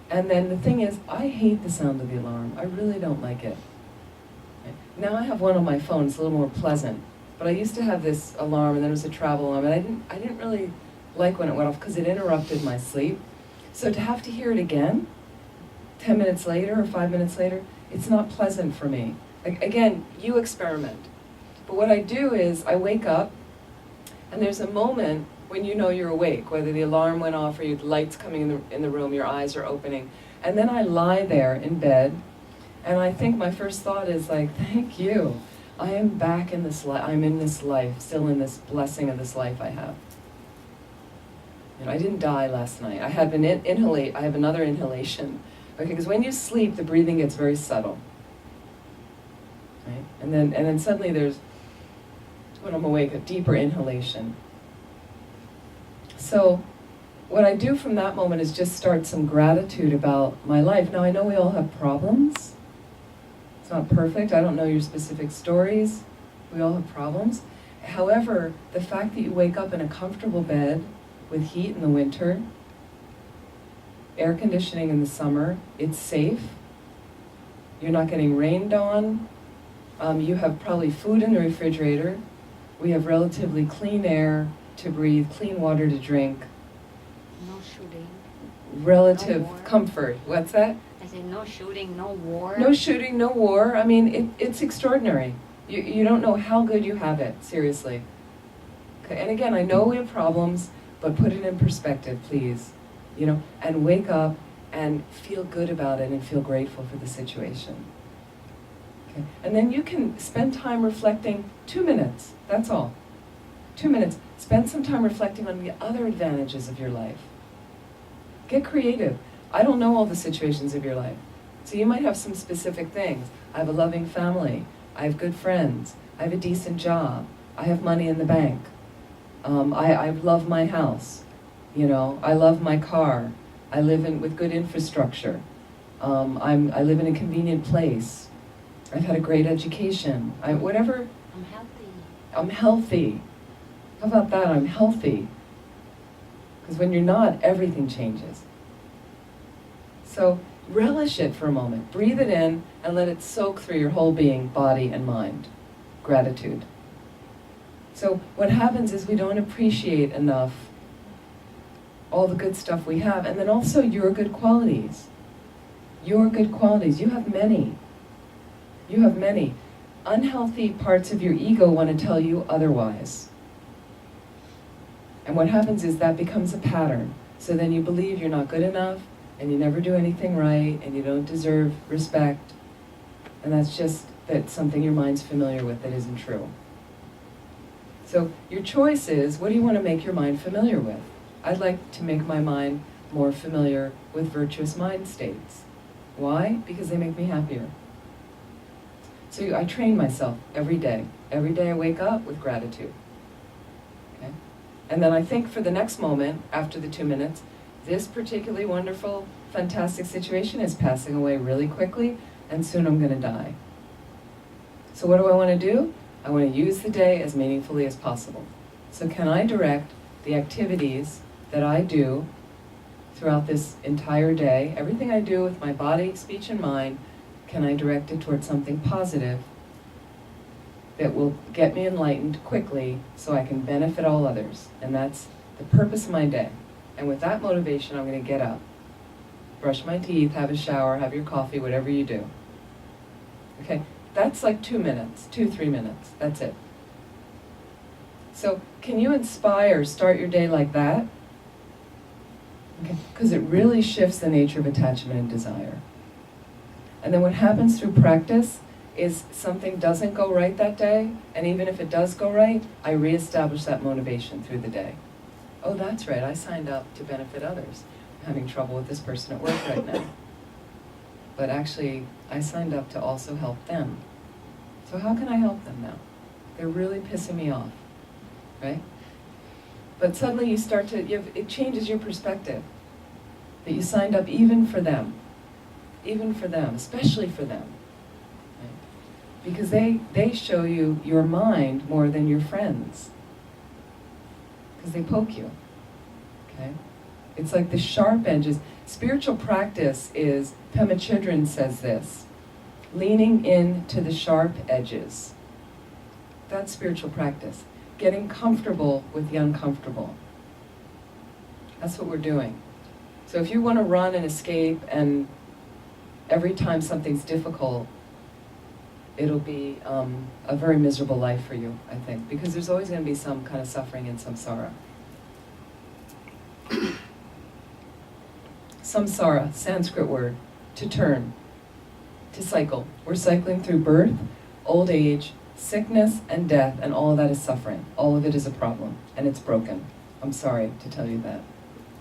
And then the thing is, I hate the sound of the alarm. I really don't like it. Okay. Now I have one on my phone, it's a little more pleasant. But I used to have this alarm, and then it was a travel alarm, and I didn't really like when it went off because it interrupted my sleep. So to have to hear it again, 10 minutes later or 5 minutes later, it's not pleasant for me. Again, you experiment. But what I do is I wake up, and there's a moment when you know you're awake, whether the alarm went off or the light's coming in the room, your eyes are opening. And then I lie there in bed, and I think my first thought is like, thank you. I am back in this life. I'm in this life, still in this blessing of this life I have. You know, I didn't die last night. I have I have another inhalation. Okay, because when you sleep, the breathing gets very subtle. Right? And then suddenly there's, when I'm awake, a deeper inhalation. So what I do from that moment is just start some gratitude about my life. Now I know we all have problems. It's not perfect. I don't know your specific stories. We all have problems. However, the fact that you wake up in a comfortable bed with heat in the winter, air conditioning in the summer, it's safe. You're not getting rained on. You have probably food in the refrigerator. We have relatively clean air to breathe, clean water to drink. No shooting. Relative No war. Comfort. What's that? I say no shooting, no war. No shooting, no war. I mean, it's extraordinary. You don't know how good you have it, seriously. Okay, and again, I know we have problems, but put it in perspective, please. You know, and wake up and feel good about it and feel grateful for the situation. Okay, and then you can spend time reflecting 2 minutes, that's all. 2 minutes. Spend some time reflecting on the other advantages of your life. Get creative. I don't know all the situations of your life. So you might have some specific things. I have a loving family. I have good friends. I have a decent job. I have money in the bank. I love my house. You know, I love my car. I live with good infrastructure. I live in a convenient place. I've had a great education. Whatever. I'm healthy. I'm healthy. How about that? I'm healthy. Because when you're not, everything changes. So relish it for a moment. Breathe it in and let it soak through your whole being, body and mind. Gratitude. So what happens is we don't appreciate enough all the good stuff we have, and then also your good qualities. Your good qualities. You have many. You have many. Unhealthy parts of your ego want to tell you otherwise. And what happens is that becomes a pattern. So then you believe you're not good enough, and you never do anything right, and you don't deserve respect. And that's just that something your mind's familiar with that isn't true. So your choice is, what do you want to make your mind familiar with? I'd like to make my mind more familiar with virtuous mind states. Why? Because they make me happier. So I train myself every day. Every day I wake up with gratitude. Okay? And then I think for the next moment, after the 2 minutes, this particularly wonderful, fantastic situation is passing away really quickly, and soon I'm going to die. So what do I want to do? I want to use the day as meaningfully as possible. So can I direct the activities that I do throughout this entire day, everything I do with my body, speech, and mind, can I direct it towards something positive that will get me enlightened quickly so I can benefit all others? And that's the purpose of my day. And with that motivation, I'm going to get up, brush my teeth, have a shower, have your coffee, whatever you do. Okay? That's like 2 minutes, 2-3 minutes. That's it. So can you start your day like that? Okay, because it really shifts the nature of attachment and desire. And then what happens through practice is something doesn't go right that day, and even if it does go right, I reestablish that motivation through the day. Oh, that's right, I signed up to benefit others. I'm having trouble with this person at work right now. But actually, I signed up to also help them. So how can I help them now? They're really pissing me off, right? But suddenly you start to, it changes your perspective. That you signed up even for them, especially for them. Right? Because they show you your mind more than your friends. Because they poke you, okay? It's like the sharp edges. Spiritual practice is, Pema Chodron says this, leaning into the sharp edges. That's spiritual practice. Getting comfortable with the uncomfortable. That's what we're doing. So if you want to run and escape, and every time something's difficult, it'll be a very miserable life for you, I think, because there's always going to be some kind of suffering and samsara. Samsara, Sanskrit word, to turn, to cycle. We're cycling through birth, old age, sickness, and death, and all of that is suffering. All of it is a problem, and it's broken. I'm sorry to tell you that.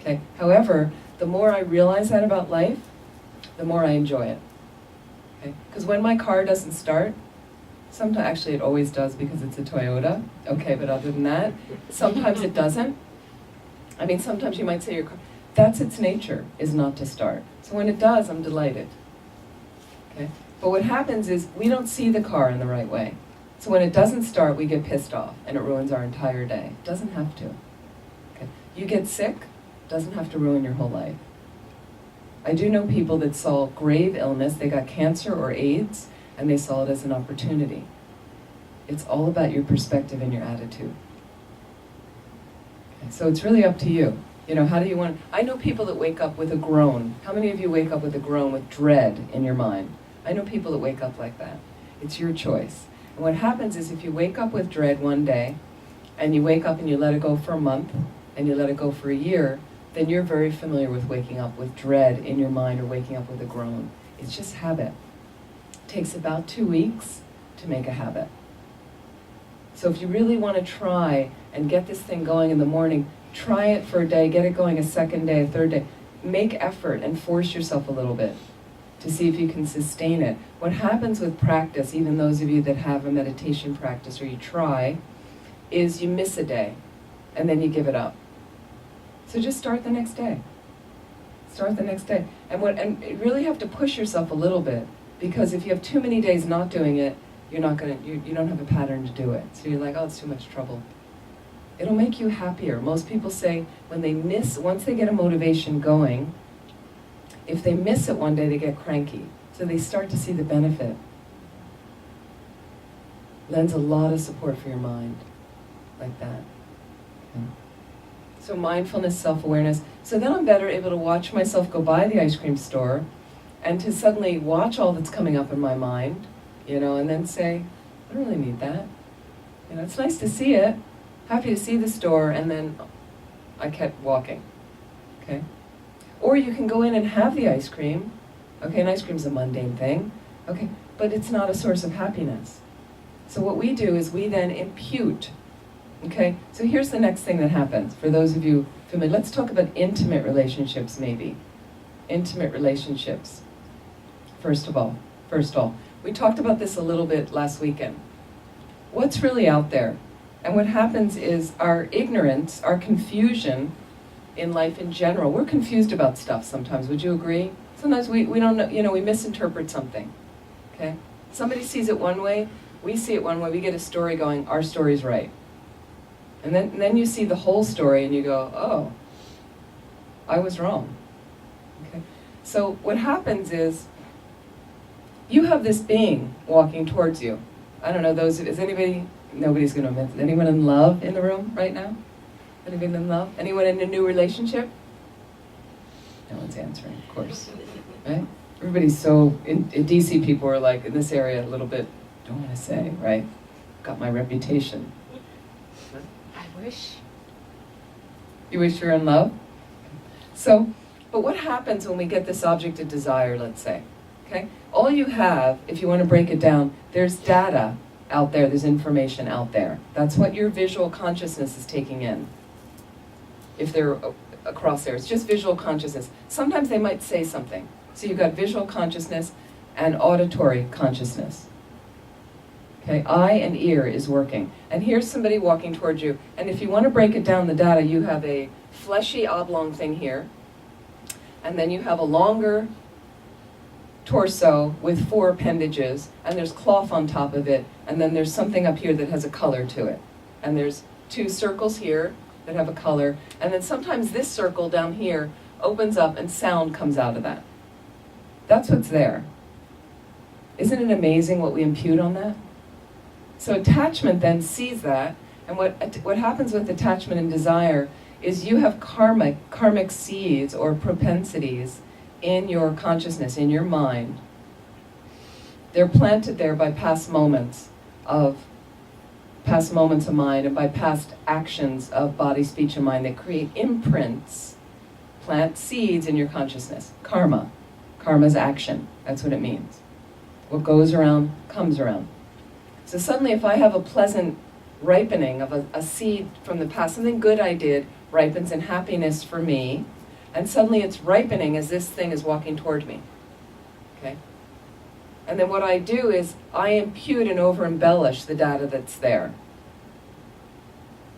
Okay. However, the more I realize that about life, the more I enjoy it. Okay? Because when my car doesn't start, sometimes, actually it always does because it's a Toyota, okay, but other than that, sometimes it doesn't. I mean, sometimes you might say your car, that's its nature, is not to start. So when it does, I'm delighted. Okay? But what happens is we don't see the car in the right way. So when it doesn't start, we get pissed off, and it ruins our entire day. It doesn't have to. Okay? You get sick, doesn't have to ruin your whole life. I do know people that saw grave illness, they got cancer or AIDS, and they saw it as an opportunity. It's all about your perspective and your attitude. Okay? So it's really up to you. You know, how do you want... I know people that wake up with a groan. How many of you wake up with a groan with dread in your mind? I know people that wake up like that. It's your choice. And what happens is if you wake up with dread one day, and you wake up and you let it go for a month, and you let it go for a year, then you're very familiar with waking up with dread in your mind or waking up with a groan. It's just habit. It takes about 2 weeks to make a habit. So if you really want to try and get this thing going in the morning, try it for a day, get it going a second day, a third day. Make effort and force yourself a little bit to see if you can sustain it. What happens with practice, even those of you that have a meditation practice or you try, is you miss a day and then you give it up. So just start the next day. Start the next day. And you really have to push yourself a little bit, because if you have too many days not doing it, you don't have a pattern to do it. So you're like, oh, it's too much trouble. It'll make you happier. Most people say when they once they get a motivation going, if they miss it one day, they get cranky. So they start to see the benefit. Lends a lot of support for your mind, like that. Okay. So mindfulness, self-awareness. So then I'm better able to watch myself go by the ice cream store and to suddenly watch all that's coming up in my mind, and then say, I don't really need that. It's nice to see it. Happy to see the store, and then I kept walking, okay? Or you can go in and have the ice cream. Okay, and ice cream's a mundane thing. Okay, but it's not a source of happiness. So what we do is we then impute. Okay, so here's the next thing that happens. For those of you familiar, let's talk about intimate relationships maybe. Intimate relationships. First of all, we talked about this a little bit last weekend. What's really out there? And what happens is our ignorance, our confusion in life in general, we're confused about stuff sometimes, would you agree? Sometimes we don't know, we misinterpret something, okay? Somebody sees it one way, we see it one way, we get a story going, our story's right. And then you see the whole story and you go, oh, I was wrong, okay? So what happens is, you have this being walking towards you. I don't know, nobody's going to admit, is anyone in love in the room right now? Anybody in love? Anyone in a new relationship? No one's answering, of course. Right? Everybody's so, in DC people are like, in this area a little bit, don't want to say, right? Got my reputation. I wish. You wish you were in love? So, but what happens when we get this object of desire, let's say? Okay? All you have, if you want to break it down, there's data out there, there's information out there. That's what your visual consciousness is taking in. If they're across there, it's just visual consciousness. Sometimes they might say something. So you've got visual consciousness and auditory consciousness. Okay, eye and ear is working. And here's somebody walking towards you. And if you want to break it down, the data, you have a fleshy oblong thing here. And then you have a longer torso with 4 appendages, and there's cloth on top of it, and then there's something up here that has a color to it. And there's 2 circles here that have a color, and then sometimes this circle down here opens up and sound comes out of that. That's what's there. Isn't it amazing what we impute on that? So attachment then sees that, and what happens with attachment and desire is you have karmic seeds or propensities in your consciousness, in your mind. They're planted there by past moments of mind and by past actions of body, speech, and mind that create imprints, plant seeds in your consciousness. Karma. Karma's action. That's what it means. What goes around, comes around. So suddenly if I have a pleasant ripening of a seed from the past, something good I did ripens in happiness for me, and suddenly it's ripening as this thing is walking toward me. Okay? And then what I do is I impute and over-embellish the data that's there.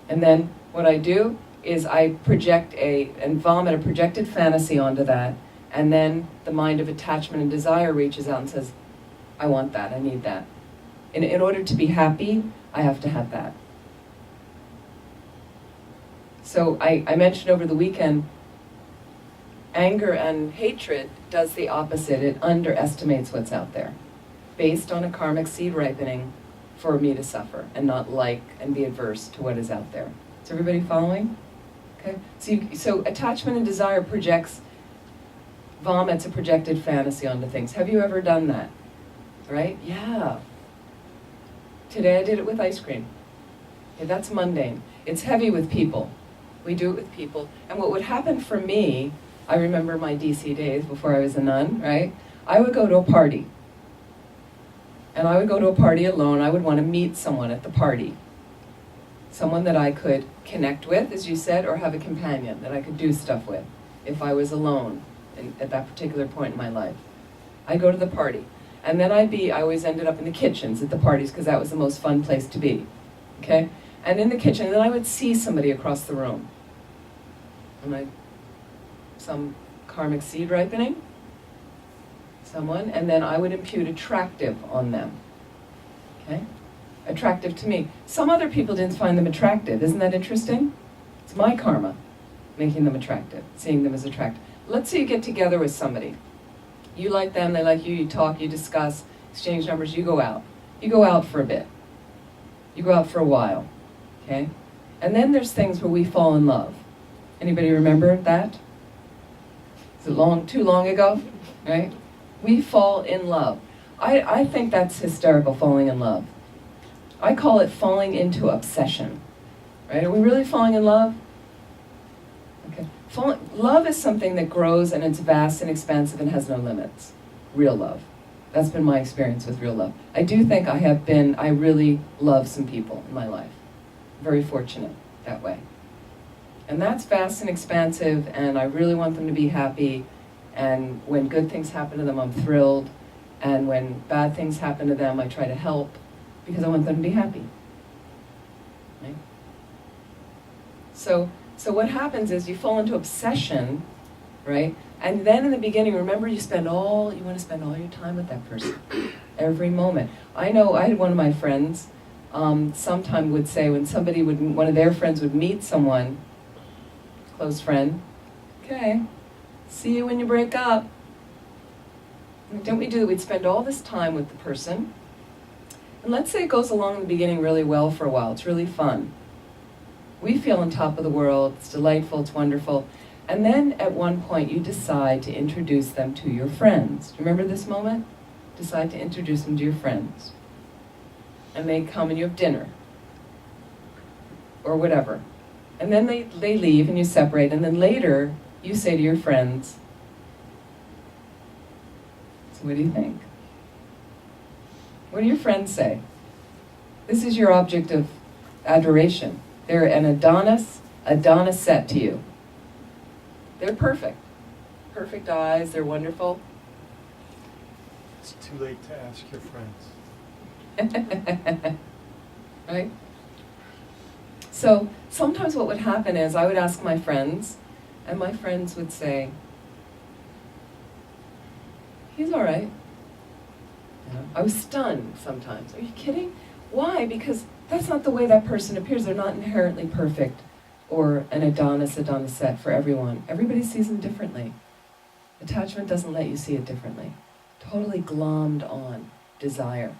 And then what I do is I project and vomit a projected fantasy onto that, and then the mind of attachment and desire reaches out and says, I want that, I need that. In order to be happy, I have to have that. So I mentioned over the weekend, anger and hatred does the opposite. It underestimates what's out there, based on a karmic seed ripening for me to suffer and not like and be adverse to what is out there. Is everybody following? Okay. So attachment and desire vomits a projected fantasy onto things. Have you ever done that? Right? Yeah. Today I did it with ice cream. Okay, that's mundane. It's heavy with people. We do it with people. And what would happen for me, I remember my DC days before I was a nun, right? I would go to a party. And I would go to a party alone. I would want to meet someone at the party. Someone that I could connect with, as you said, or have a companion that I could do stuff with if I was alone at that particular point in my life. I'd go to the party. And then I always ended up in the kitchens at the parties because that was the most fun place to be. Okay? And in the kitchen, then I would see somebody across the room. And some karmic seed ripening, someone, and then I would impute attractive on them. Okay? Attractive to me. Some other people didn't find them attractive. Isn't that interesting? It's my karma making them attractive, seeing them as attractive. Let's say you get together with somebody. You like them, they like you, you talk, you discuss, exchange numbers, you go out. You go out for a bit. You go out for a while. Okay? And then there's things where we fall in love. Anybody remember that? Is it too long ago? Right? We fall in love. I think that's hysterical, falling in love. I call it falling into obsession. Right? Are we really falling in love? Okay. Love is something that grows and it's vast and expansive and has no limits. Real love. That's been my experience with real love. I do think I really love some people in my life. Very fortunate that way. And that's vast and expansive, and I really want them to be happy. And when good things happen to them, I'm thrilled. And when bad things happen to them, I try to help because I want them to be happy. Right? So what happens is you fall into obsession, right? And then in the beginning, remember, you want to spend all your time with that person, every moment. I know I had one of my friends sometime would say when one of their friends would meet someone, close friend, okay, see you when you break up. And don't we do that? We'd spend all this time with the person, and let's say it goes along in the beginning really well for a while. It's really fun. We feel on top of the world. It's delightful. It's wonderful. And then at one point you decide to introduce them to your friends. Do you remember this moment? Decide to introduce them to your friends. And they come and you have dinner. Or whatever. And then they leave and you separate. And then later you say to your friends, so what do you think? What do your friends say? This is your object of adoration. They're an Adonis set to you. They're perfect. Perfect eyes, they're wonderful. It's too late to ask your friends. Right? So sometimes what would happen is I would ask my friends, and my friends would say, he's all right. I was stunned sometimes. Are you kidding? Why? Because that's not the way that person appears. They're not inherently perfect or an Adonisette for everyone. Everybody sees them differently. Attachment doesn't let you see it differently. Totally glommed on desire.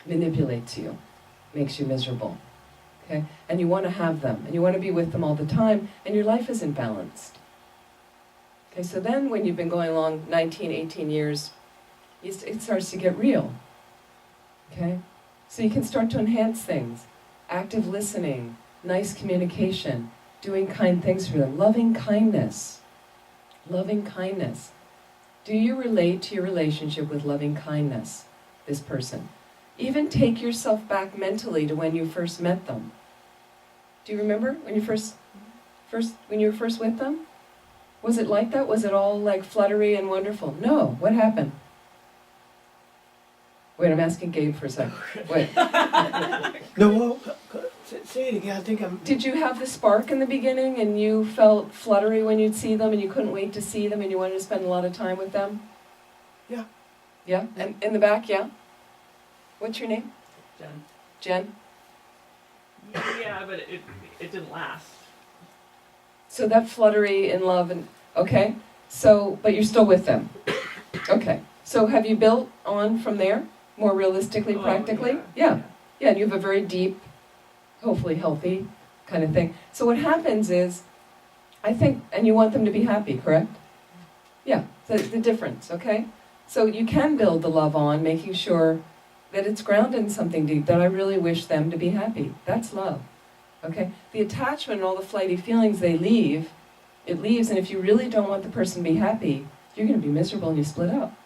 Manipulates you. Makes you miserable. Okay? And you want to have them. And you want to be with them all the time. And your life isn't balanced. Okay, so then when you've been going along 19, 18 years, it starts to get real. Okay? So you can start to enhance things. Active listening, nice communication, doing kind things for them, loving kindness. Loving kindness. Do you relate to your relationship with loving kindness, this person? Even take yourself back mentally to when you first met them. Do you remember when you were first with them? Was it like that? Was it all like fluttery and wonderful? No. What happened? Wait, I'm asking Gabe for a second. Wait. No, well, say it again. I think I'm. Did you have the spark in the beginning and you felt fluttery when you'd see them and you couldn't wait to see them and you wanted to spend a lot of time with them? Yeah. Yeah? And in the back, yeah? What's your name? Jen. Jen? Yeah, but it didn't last. So that fluttery in love and, okay. So, but you're still with them. Okay. So have you built on from there? More realistically, practically? Yeah. Yeah, and you have a very deep, hopefully healthy kind of thing. So what happens is, I think, and you want them to be happy, correct? Yeah, the difference, okay? So you can build the love on, making sure that it's grounded in something deep, that I really wish them to be happy. That's love, okay? The attachment and all the flighty feelings it leaves, and if you really don't want the person to be happy, you're going to be miserable and you split up.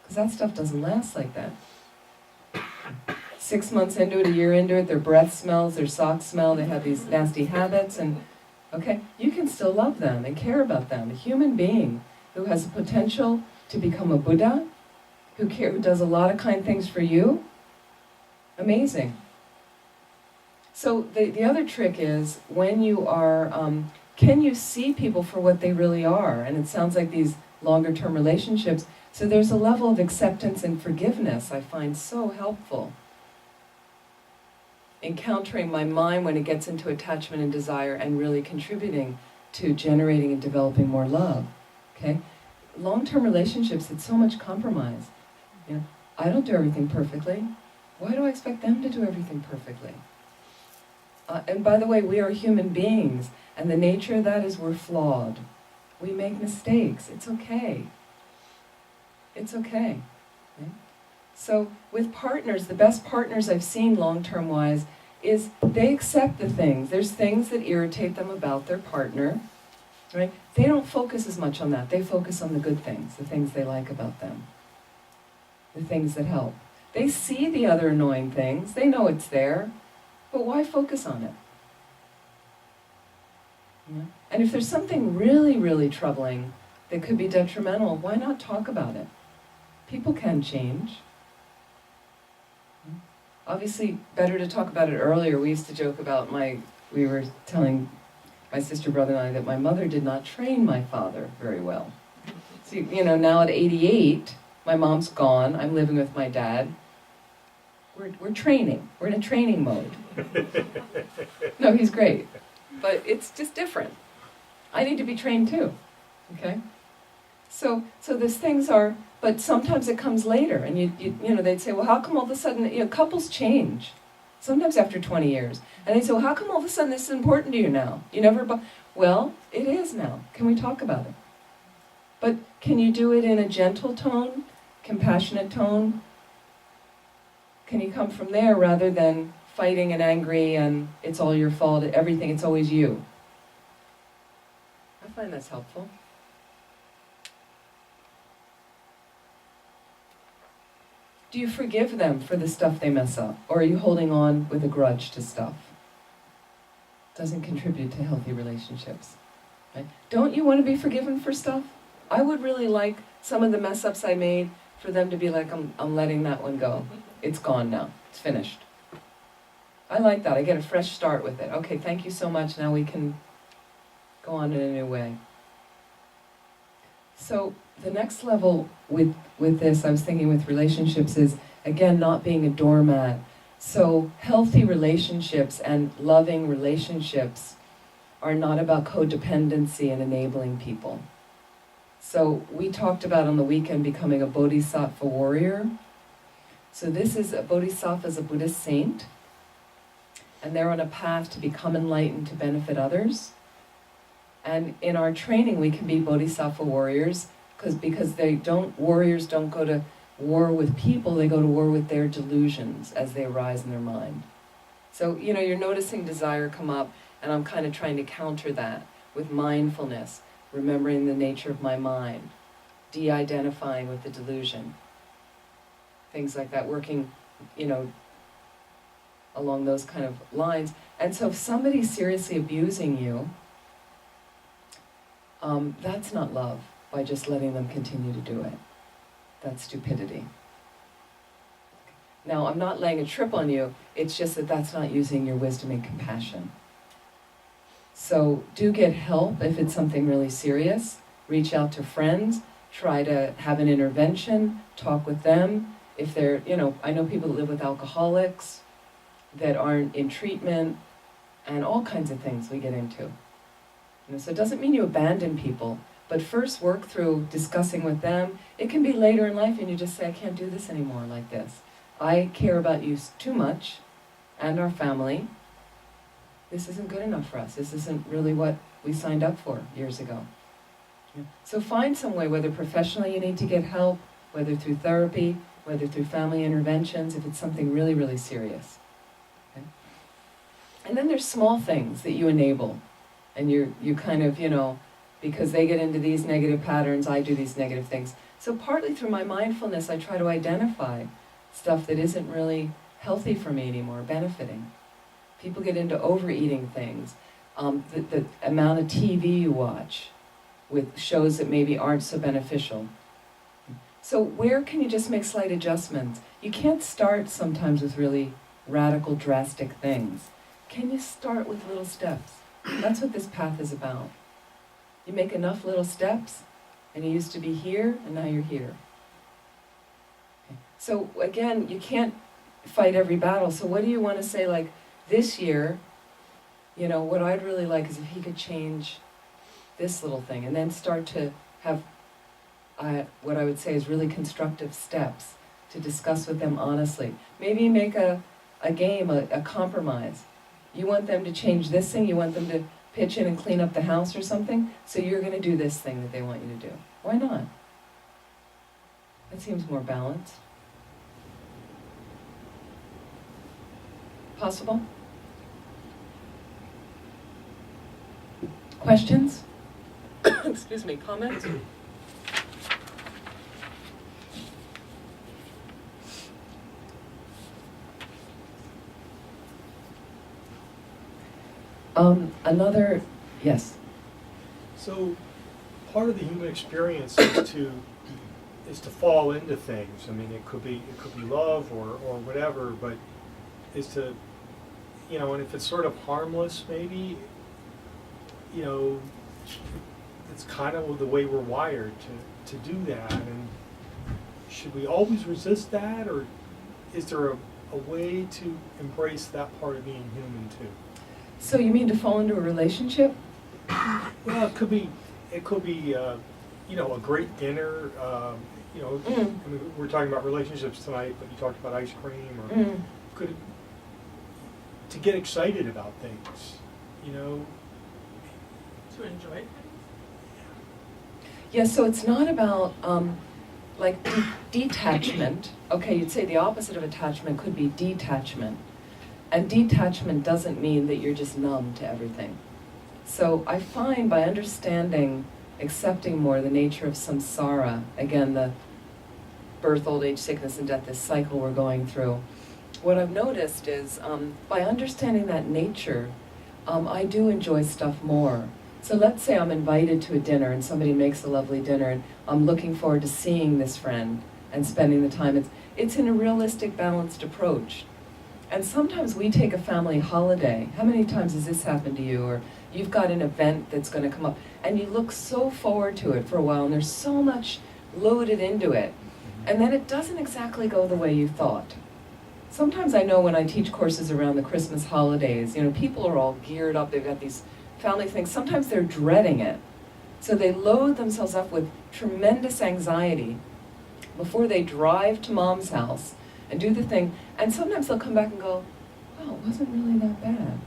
Because that stuff doesn't last like that. 6 months into it, a year into it, their breath smells, their socks smell, they have these nasty habits, and okay, you can still love them and care about them. A human being who has the potential to become a Buddha, who does a lot of kind things for you, amazing. So the other trick is when you are, can you see people for what they really are? And it sounds like these longer term relationships. So there's a level of acceptance and forgiveness I find so helpful. Encountering my mind when it gets into attachment and desire and really contributing to generating and developing more love. Okay? Long-term relationships, it's so much compromise. You know, I don't do everything perfectly. Why do I expect them to do everything perfectly? And by the way, we are human beings, and the nature of that is we're flawed. We make mistakes. It's okay. It's okay. Okay? So with partners, the best partners I've seen long-term wise is they accept the things. There's things that irritate them about their partner, right? They don't focus as much on that. They focus on the good things, the things they like about them. the things that help. They see the other annoying things, they know it's there, but why focus on it? Yeah. And if there's something really, really troubling that could be detrimental, why not talk about it? People can change. Obviously, better to talk about it earlier. We used to joke about we were telling my sister, brother, and I that my mother did not train my father very well. So, now at 88, my mom's gone, I'm living with my dad. We're training. We're in a training mode. No, he's great. But it's just different. I need to be trained too. Okay? So those things are, but sometimes it comes later, and they'd say, well, how come all of a sudden, couples change, sometimes after 20 years, and they'd say, well, how come all of a sudden this is important to you now? You never, well, it is now. Can we talk about it? But can you do it in a gentle tone, compassionate tone? Can you come from there rather than fighting and angry and it's all your fault, everything, it's always you? I find that's helpful. Do you forgive them for the stuff they mess up? Or are you holding on with a grudge to stuff? Doesn't contribute to healthy relationships. Right? Don't you want to be forgiven for stuff? I would really like some of the mess ups I made for them to be like, I'm letting that one go. It's gone now. It's finished. I like that. I get a fresh start with it. Okay, thank you so much. Now we can go on in a new way. So the next level with this, I was thinking with relationships, is, again, not being a doormat. So healthy relationships and loving relationships are not about codependency and enabling people. So we talked about on the weekend becoming a bodhisattva warrior. So this is, a bodhisattva is a Buddhist saint, and they're on a path to become enlightened to benefit others. And in our training we can be bodhisattva warriors because warriors don't go to war with people, they go to war with their delusions as they arise in their mind. So, you're noticing desire come up, and I'm kind of trying to counter that with mindfulness, remembering the nature of my mind, de-identifying with the delusion. Things like that, working, along those kind of lines. And so if somebody's seriously abusing you, that's not love, by just letting them continue to do it. That's stupidity. Now, I'm not laying a trip on you, it's just that that's not using your wisdom and compassion. So do get help if it's something really serious. Reach out to friends, try to have an intervention, talk with them. If they're, I know people that live with alcoholics that aren't in treatment, and all kinds of things we get into. So it doesn't mean you abandon people, but first work through discussing with them. It can be later in life and you just say, I can't do this anymore like this. I care about you too much, and our family. This isn't good enough for us. This isn't really what we signed up for years ago. So find some way, whether professionally you need to get help, whether through therapy, whether through family interventions, if it's something really, really serious. Okay? And then there's small things that you enable. And you kind of, because they get into these negative patterns, I do these negative things. So partly through my mindfulness, I try to identify stuff that isn't really healthy for me anymore, benefiting. People get into overeating things. The amount of TV you watch with shows that maybe aren't so beneficial. So where can you just make slight adjustments? You can't start sometimes with really radical, drastic things. Can you start with little steps? That's what this path is about. You make enough little steps, and you used to be here, and now you're here. Okay. So again, you can't fight every battle. So what do you want to say, like, this year, what I'd really like is if he could change this little thing, and then start to have what I would say is really constructive steps to discuss with them honestly. Maybe make a game, a compromise. You want them to change this thing, you want them to pitch in and clean up the house or something, so you're going to do this thing that they want you to do. Why not? That seems more balanced. Possible? Questions? Excuse me, comments? Another, yes. So, part of the human experience is to fall into things. I mean, it could be love or whatever, but is to, you know, and if it's sort of harmless, maybe, you know, it's kind of the way we're wired to do that. And should we always resist that, or is there a way to embrace that part of being human too? So you mean to fall into a relationship? Well, it could be, you know, a great dinner. You know, I mean, we're talking about relationships tonight, but you talked about ice cream, or could it, to get excited about things, you know. To enjoy things? Yeah, so it's not about like detachment. Okay, you'd say the opposite of attachment could be detachment. And detachment doesn't mean that you're just numb to everything. So I find by understanding, accepting more the nature of samsara, again, the birth, old age, sickness, and death, this cycle we're going through, what I've noticed is by understanding that nature, I do enjoy stuff more. So let's say I'm invited to a dinner and somebody makes a lovely dinner and I'm looking forward to seeing this friend and spending the time. It's in a realistic, balanced approach. And sometimes we take a family holiday. How many times has this happened to you? Or you've got an event that's going to come up and you look so forward to it for a while and there's so much loaded into it. And then it doesn't exactly go the way you thought. Sometimes I know when I teach courses around the Christmas holidays, you know, people are all geared up, they've got these family things. Sometimes they're dreading it. So they load themselves up with tremendous anxiety before they drive to mom's house and do the thing. And sometimes they'll come back and go, oh, it wasn't really that bad.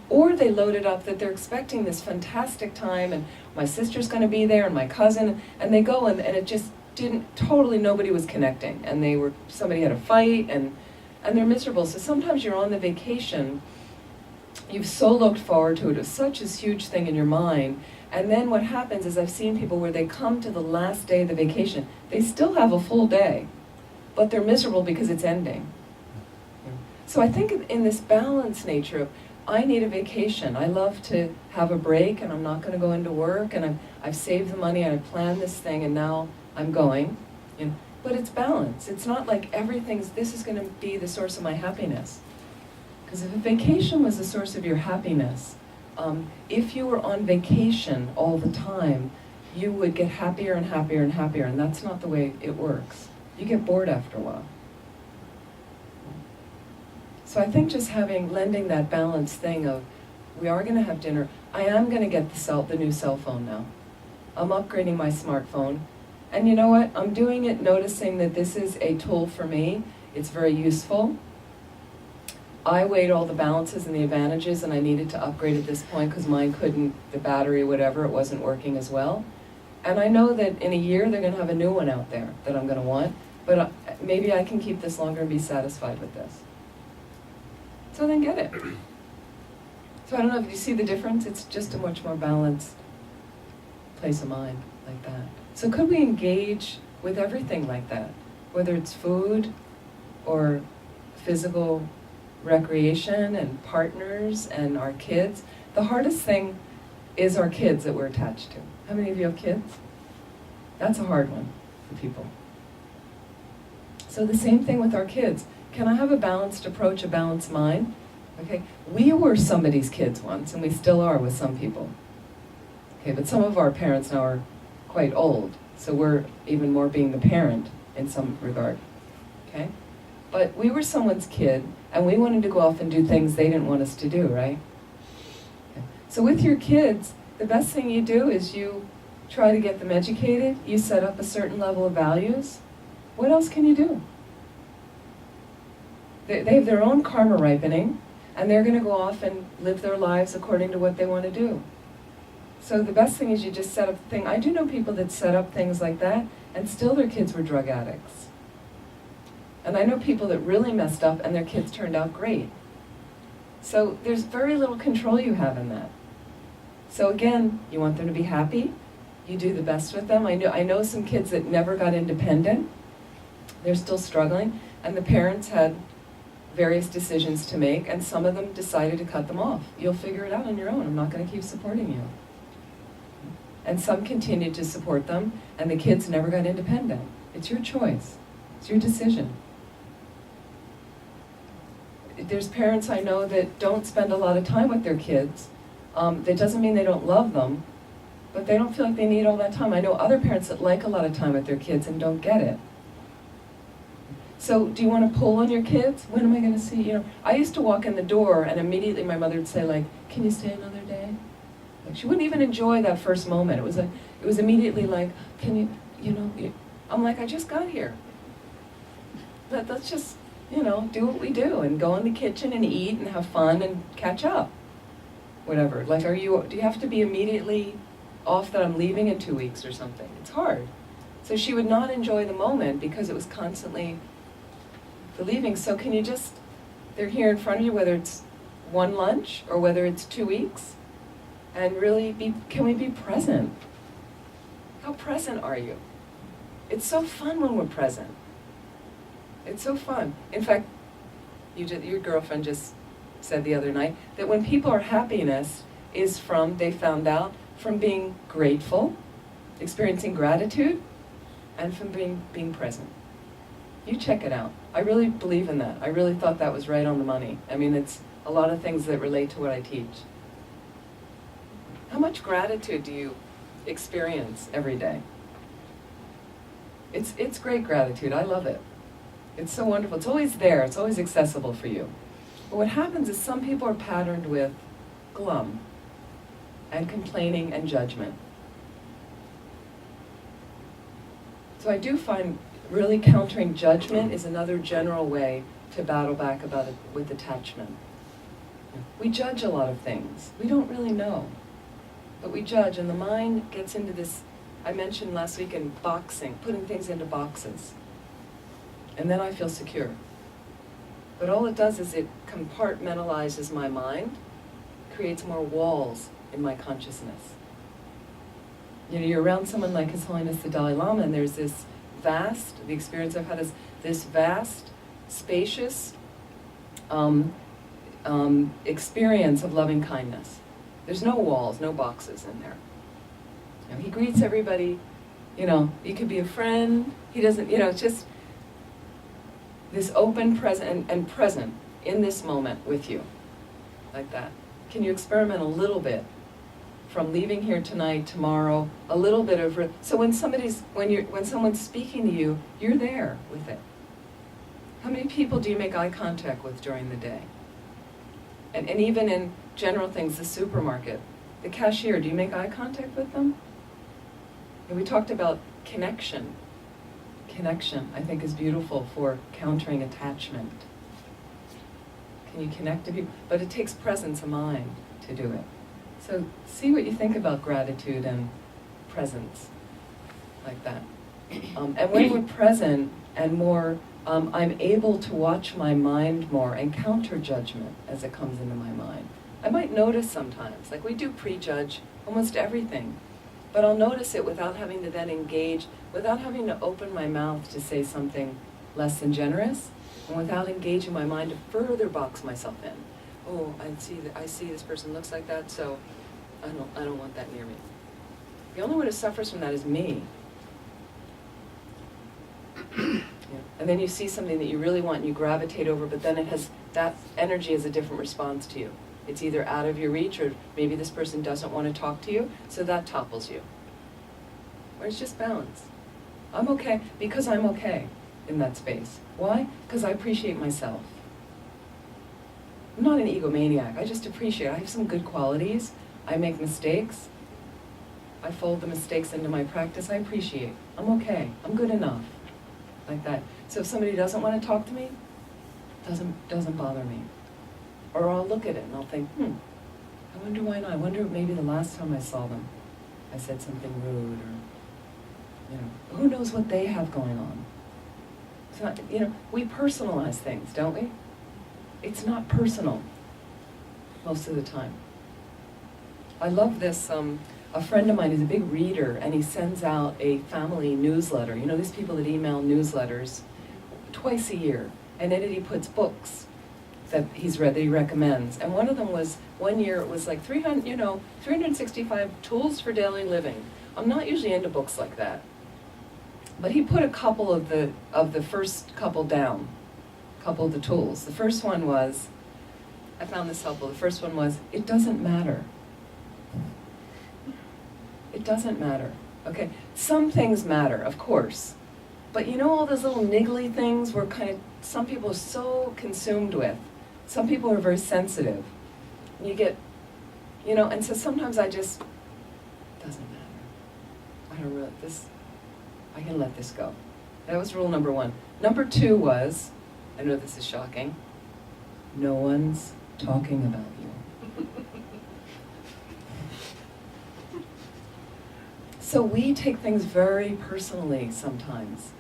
Or they load it up that they're expecting this fantastic time and my sister's going to be there and my cousin, and they go and it just didn't, totally nobody was connecting. And somebody had a fight and they're miserable. So sometimes you're on the vacation, you've so looked forward to it, it's such a huge thing in your mind, and then what happens is I've seen people where they come to the last day of the vacation, they still have a full day, but they're miserable because it's ending. So I think in this balanced nature of, I need a vacation, I love to have a break and I'm not going to go into work and I've saved the money and I planned this thing and now I'm going, you know, but it's balanced. It's not like this is going to be the source of my happiness. Because if a vacation was the source of your happiness, if you were on vacation all the time, you would get happier and happier and happier, and that's not the way it works. You get bored after a while. So I think just lending that balanced thing of, we are going to have dinner. I am going to get the new cell phone now. I'm upgrading my smartphone. And you know what? I'm doing it noticing that this is a tool for me. It's very useful. I weighed all the balances and the advantages, and I needed to upgrade at this point because mine couldn't, the battery, whatever, it wasn't working as well. And I know that in a year they're going to have a new one out there that I'm going to want, but maybe I can keep this longer and be satisfied with this. So then get it. So I don't know if you see the difference. It's just a much more balanced place of mind like that. So could we engage with everything like that? Whether it's food or physical recreation and partners and our kids. The hardest thing is our kids that we're attached to. How many of you have kids? That's a hard one for people. So the same thing with our kids. Can I have a balanced approach, a balanced mind? Okay, we were somebody's kids once, and we still are with some people. Okay, but some of our parents now are quite old, so we're even more being the parent in some regard. Okay? But we were someone's kid, and we wanted to go off and do things they didn't want us to do, right? Okay. So with your kids, the best thing you do is you try to get them educated, you set up a certain level of values. What else can you do? They have their own karma ripening, and they're going to go off and live their lives according to what they want to do. So the best thing is you just set up the thing. I do know people that set up things like that, and still their kids were drug addicts. And I know people that really messed up, and their kids turned out great. So there's very little control you have in that. So again, you want them to be happy, you do the best with them. I know some kids that never got independent. They're still struggling, and the parents had various decisions to make, and some of them decided to cut them off. You'll figure it out on your own. I'm not going to keep supporting you. And some continued to support them, and the kids never got independent. It's your choice. It's your decision. There's parents I know that don't spend a lot of time with their kids. That doesn't mean they don't love them, but they don't feel like they need all that time. I know other parents that like a lot of time with their kids and don't get it. So do you want to pull on your kids? When am I going to see, I used to walk in the door and immediately my mother would say, like, can you stay another day? Like, she wouldn't even enjoy that first moment. It was immediately like, can you, I'm like, I just got here. Let's just, do what we do and go in the kitchen and eat and have fun and catch up. Whatever. Like, do you have to be immediately off that I'm leaving in 2 weeks or something? It's hard. So she would not enjoy the moment because it was constantly the leaving. So can you just, they're here in front of you, whether it's one lunch or whether it's 2 weeks, and really can we be present? How present are you? It's so fun when we're present. It's so fun. In fact, your girlfriend just said the other night that when people are happiness is they found out, from being grateful, experiencing gratitude, and from being present. You check it out. I really believe in that. I really thought that was right on the money. I mean, it's a lot of things that relate to what I teach. How much gratitude do you experience every day? It's great gratitude. I love it. It's so wonderful. It's always there. It's always accessible for you. But what happens is some people are patterned with glum and complaining and judgment. So I do find really countering judgment is another general way to battle back with attachment. We judge a lot of things. We don't really know. But we judge, and the mind gets into this, I mentioned last week in boxing, putting things into boxes. And then I feel secure. But all it does is it compartmentalizes my mind, creates more walls in my consciousness. You're around someone like His Holiness the Dalai Lama, and there's this the experience I've had is this vast, spacious experience of loving kindness. There's no walls, no boxes in there. He greets everybody, you could be a friend, he doesn't, it's just this open, present, and present in this moment with you, like that. Can you experiment a little bit from leaving here tonight, tomorrow, a little bit of, so when someone's speaking to you, you're there with it. How many people do you make eye contact with during the day? And even in general things, the supermarket, the cashier, do you make eye contact with them? And we talked about connection. Connection, I think, is beautiful for countering attachment. Can you connect to people? But it takes presence of mind to do it. So see what you think about gratitude and presence, like that. And when we're present and more, I'm able to watch my mind more and counter judgment as it comes into my mind. I might notice sometimes, like we do prejudge almost everything, but I'll notice it without having to then engage, without having to open my mouth to say something less than generous, and without engaging my mind to further box myself in. Oh, I see this person looks like that, so I don't want that near me. The only one who suffers from that is me. Yeah. And then you see something that you really want and you gravitate over, but then that energy has a different response to you. It's either out of your reach, or maybe this person doesn't want to talk to you, so that topples you. Or it's just balance. I'm okay because I'm okay in that space. Why? Because I appreciate myself. I'm not an egomaniac. I just appreciate. I have some good qualities. I make mistakes. I fold the mistakes into my practice. I appreciate. I'm okay. I'm good enough. Like that. So if somebody doesn't want to talk to me, doesn't bother me. Or I'll look at it and I'll think, I wonder why not. I wonder maybe the last time I saw them, I said something rude, or who knows what they have going on. It's not, we personalize things, don't we? It's not personal most of the time. I love this, a friend of mine is a big reader, and he sends out a family newsletter. These people that email newsletters twice a year, and in it he puts books that he's read, that he recommends. And one of them was, one year it was like 365 tools for daily living. I'm not usually into books like that. But he put a couple of the first couple down, couple of the tools. The first one was, I found this helpful, the first one was, it doesn't matter. It doesn't matter, okay? Some things matter, of course. But you know all those little niggly things where some people are so consumed with. Some people are very sensitive. And you get, and so sometimes I just, doesn't matter. I don't really, I can let this go. That was rule number 1. Number 2 was, I know this is shocking, no one's talking about you. So we take things very personally sometimes.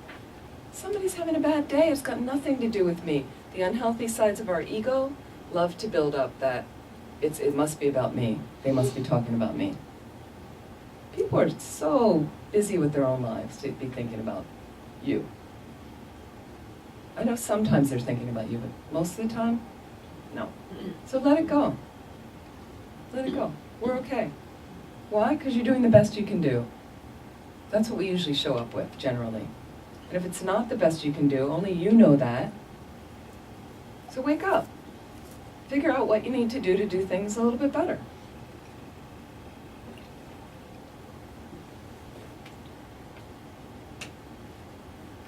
Somebody's having a bad day, it's got nothing to do with me. The unhealthy sides of our ego love to build up that it must be about me. They must be talking about me. People are so busy with their own lives to be thinking about you. I know sometimes they're thinking about you, but most of the time, no. So let it go. Let it go. We're okay. Why? Because you're doing the best you can do. That's what we usually show up with, generally. And if it's not the best you can do, only you know that. So wake up. Figure out what you need to do things a little bit better.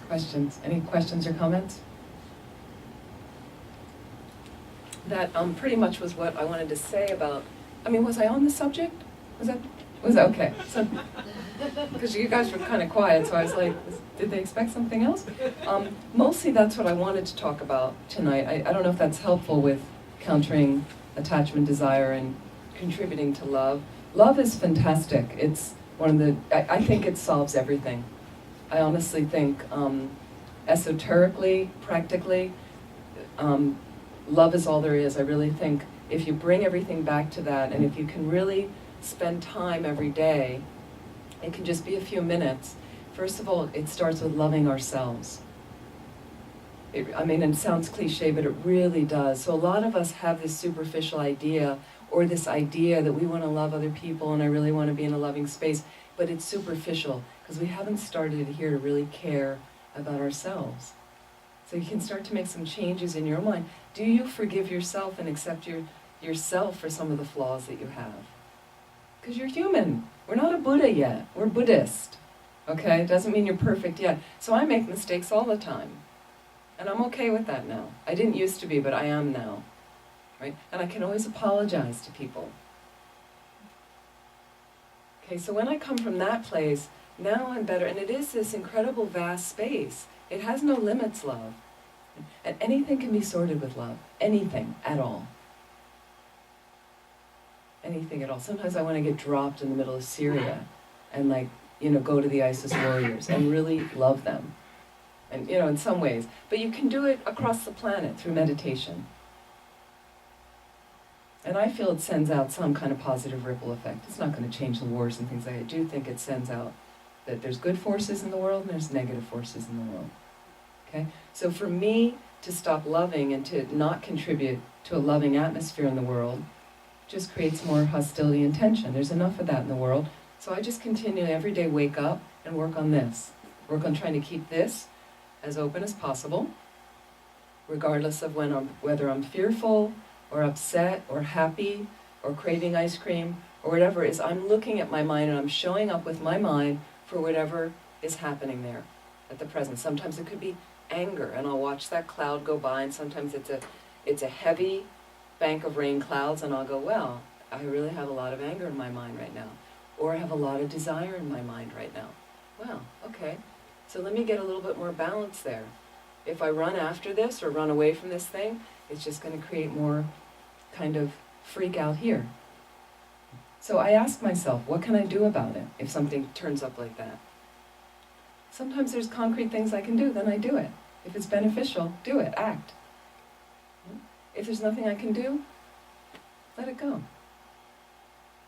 Questions? Any questions or comments? That pretty much was what I wanted to say about, was I on the subject? Was that okay? So, because you guys were kind of quiet, so I was like, did they expect something else? Mostly that's what I wanted to talk about tonight. I don't know if that's helpful with countering attachment, desire, and contributing to love. Love is fantastic. It's one of the, I think it solves everything. I honestly think, esoterically, practically, love is all there is. I really think if you bring everything back to that, and if you can really spend time every day, it can just be a few minutes. First of all, it starts with loving ourselves. It sounds cliche, but it really does. So a lot of us have this superficial idea, or this idea that we want to love other people and I really want to be in a loving space, but it's superficial because we haven't started here to really care about ourselves. So you can start to make some changes in your mind. Do you forgive yourself and accept yourself for some of the flaws that you have? Because you're human. We're not a Buddha yet. We're Buddhist. Okay? It doesn't mean you're perfect yet. So I make mistakes all the time. And I'm okay with that now. I didn't used to be, but I am now. Right? And I can always apologize to people. Okay, so when I come from that place, now I'm better. And it is this incredible vast space. It has no limits, love. And anything can be sorted with love. Anything at all. Anything at all. Sometimes I want to get dropped in the middle of Syria and go to the ISIS warriors and really love them. And, in some ways. But you can do it across the planet through meditation. And I feel it sends out some kind of positive ripple effect. It's not going to change the wars and things like that. I do think it sends out that there's good forces in the world and there's negative forces in the world. Okay? So for me to stop loving and to not contribute to a loving atmosphere in the world just creates more hostility and tension. There's enough of that in the world. So I just continue every day, wake up and work on this. Work on trying to keep this as open as possible, regardless of whether I'm fearful or upset or happy or craving ice cream or whatever it is. I'm looking at my mind and I'm showing up with my mind for whatever is happening there at the present. Sometimes it could be anger and I'll watch that cloud go by, and sometimes it's a heavy bank of rain clouds and I'll go, well, I really have a lot of anger in my mind right now. Or I have a lot of desire in my mind right now. Well, okay. So let me get a little bit more balance there. If I run after this or run away from this thing, it's just going to create more kind of freak out here. So I ask myself, what can I do about it if something turns up like that? Sometimes there's concrete things I can do, then I do it. If it's beneficial, do it, act. If there's nothing I can do, let it go.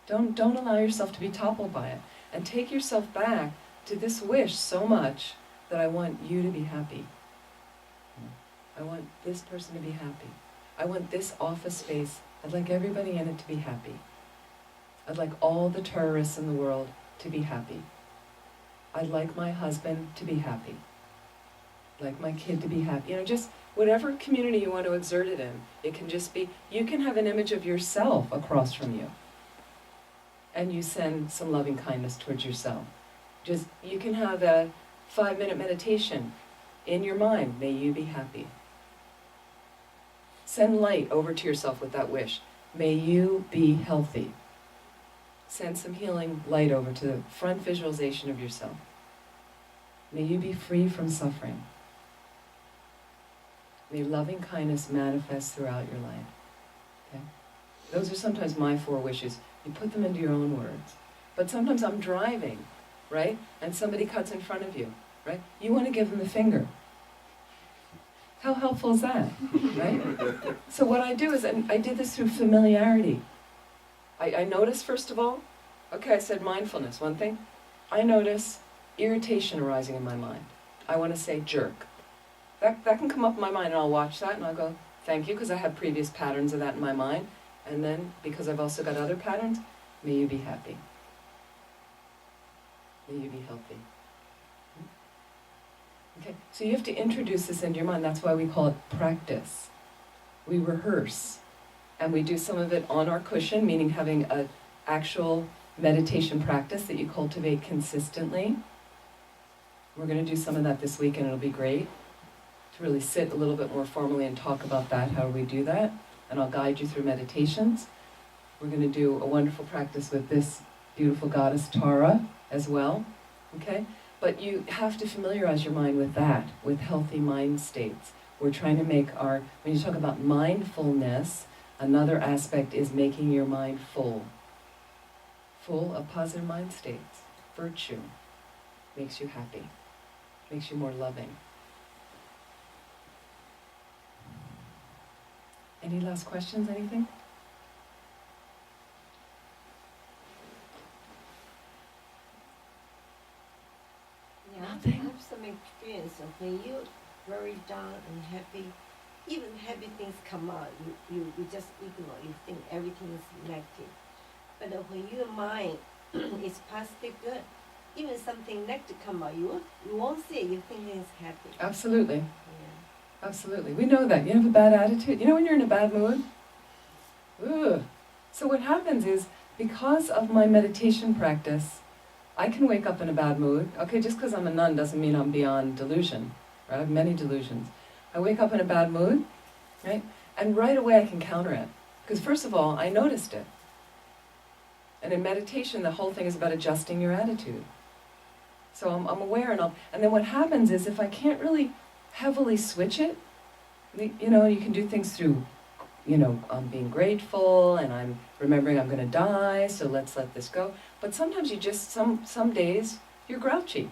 Don't allow yourself to be toppled by it. And take yourself back to this wish so much that I want you to be happy. I want this person to be happy. I want this office space, I'd like everybody in it to be happy. I'd like all the terrorists in the world to be happy. I'd like my husband to be happy. I'd like my kid to be happy. You know, just whatever community you want to exert it in. It can just be, you can have an image of yourself across from you. And you send some loving kindness towards yourself. Just, you can have a 5-minute meditation in your mind. May you be happy. Send light over to yourself with that wish. May you be healthy. Send some healing light over to the front visualization of yourself. May you be free from suffering. May loving kindness manifest throughout your life. Okay? Those are sometimes my 4 wishes. You put them into your own words. But sometimes I'm driving, right? And somebody cuts in front of you, right? You want to give them the finger. How helpful is that, right? So what I do is, and I did this through familiarity. I notice, first of all, okay, I said mindfulness, one thing. I notice irritation arising in my mind. I want to say jerk. That can come up in my mind, and I'll watch that, and I'll go, thank you, because I have previous patterns of that in my mind. And then, because I've also got other patterns, may you be happy. May you be healthy. Okay, so you have to introduce this into your mind. That's why we call it practice. We rehearse. And we do some of it on our cushion, meaning having an actual meditation practice that you cultivate consistently. We're going to do some of that this week, and it'll be great to really sit a little bit more formally and talk about that, how we do that. And I'll guide you through meditations. We're going to do a wonderful practice with this beautiful goddess Tara as well. Okay? But you have to familiarize your mind with that, with healthy mind states. We're trying to make when you talk about mindfulness, another aspect is making your mind full. Full of positive mind states. Virtue makes you happy, makes you more loving. Any last questions, anything? Yeah, Nothing? I have some experience of when you're very down and happy, even happy things come out, you just ignore, you think everything is negative. But when your mind is positive, good, even something negative come out, you won't see it, you think it's happy. Absolutely. Yeah. Absolutely. We know that. You have a bad attitude. You know when you're in a bad mood? Ugh. So what happens is, because of my meditation practice, I can wake up in a bad mood. Okay, just because I'm a nun doesn't mean I'm beyond delusion. Right? I have many delusions. I wake up in a bad mood, right? And right away I can counter it. Because first of all, I noticed it. And in meditation, the whole thing is about adjusting your attitude. So I'm aware, and then what happens is, if I can't really heavily switch it, you know, you can do things through, you know, being grateful, and I'm remembering I'm going to die, so let's let this go. But sometimes you just, some days, you're grouchy.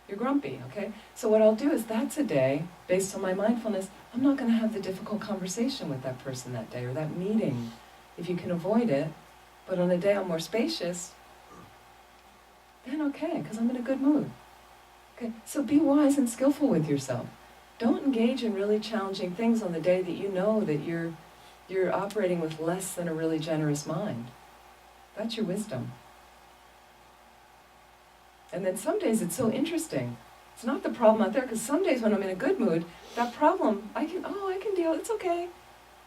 You're grumpy, okay? So what I'll do is, that's a day, based on my mindfulness, I'm not going to have the difficult conversation with that person that day, or that meeting, if you can avoid it. But on a day I'm more spacious, then okay, because I'm in a good mood. Okay, so be wise and skillful with yourself. Don't engage in really challenging things on the day that you know that you're operating with less than a really generous mind. That's your wisdom. And then some days it's so interesting. It's not the problem out there, because some days when I'm in a good mood, that problem, I can deal, it's okay.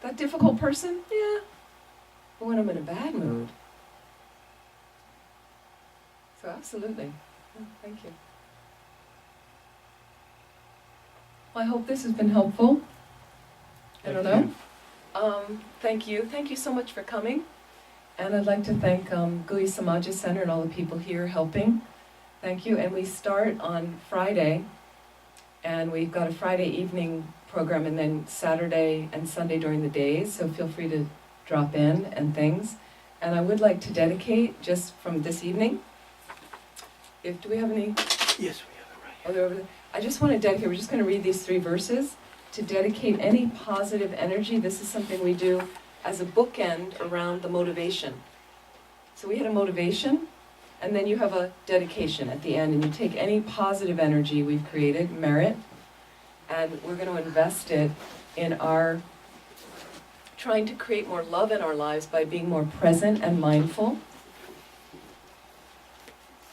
That difficult person, yeah. But when I'm in a bad mood, so absolutely. Yeah, thank you. Well, I hope this has been helpful. I don't know. Thank you. Thank you so much for coming. And I'd like to thank Gui Samaja Center and all the people here helping. Thank you. And we start on Friday. And we've got a Friday evening program, and then Saturday and Sunday during the days. So feel free to drop in and things. And I would like to dedicate, just from this evening, do we have any? Yes, we have it right. Oh, they're over there. I just want to dedicate, we're just going to read these 3 verses to dedicate any positive energy. This is something we do as a bookend around the motivation. So we had a motivation, and then you have a dedication at the end, and you take any positive energy we've created, merit, and we're going to invest it in our trying to create more love in our lives by being more present and mindful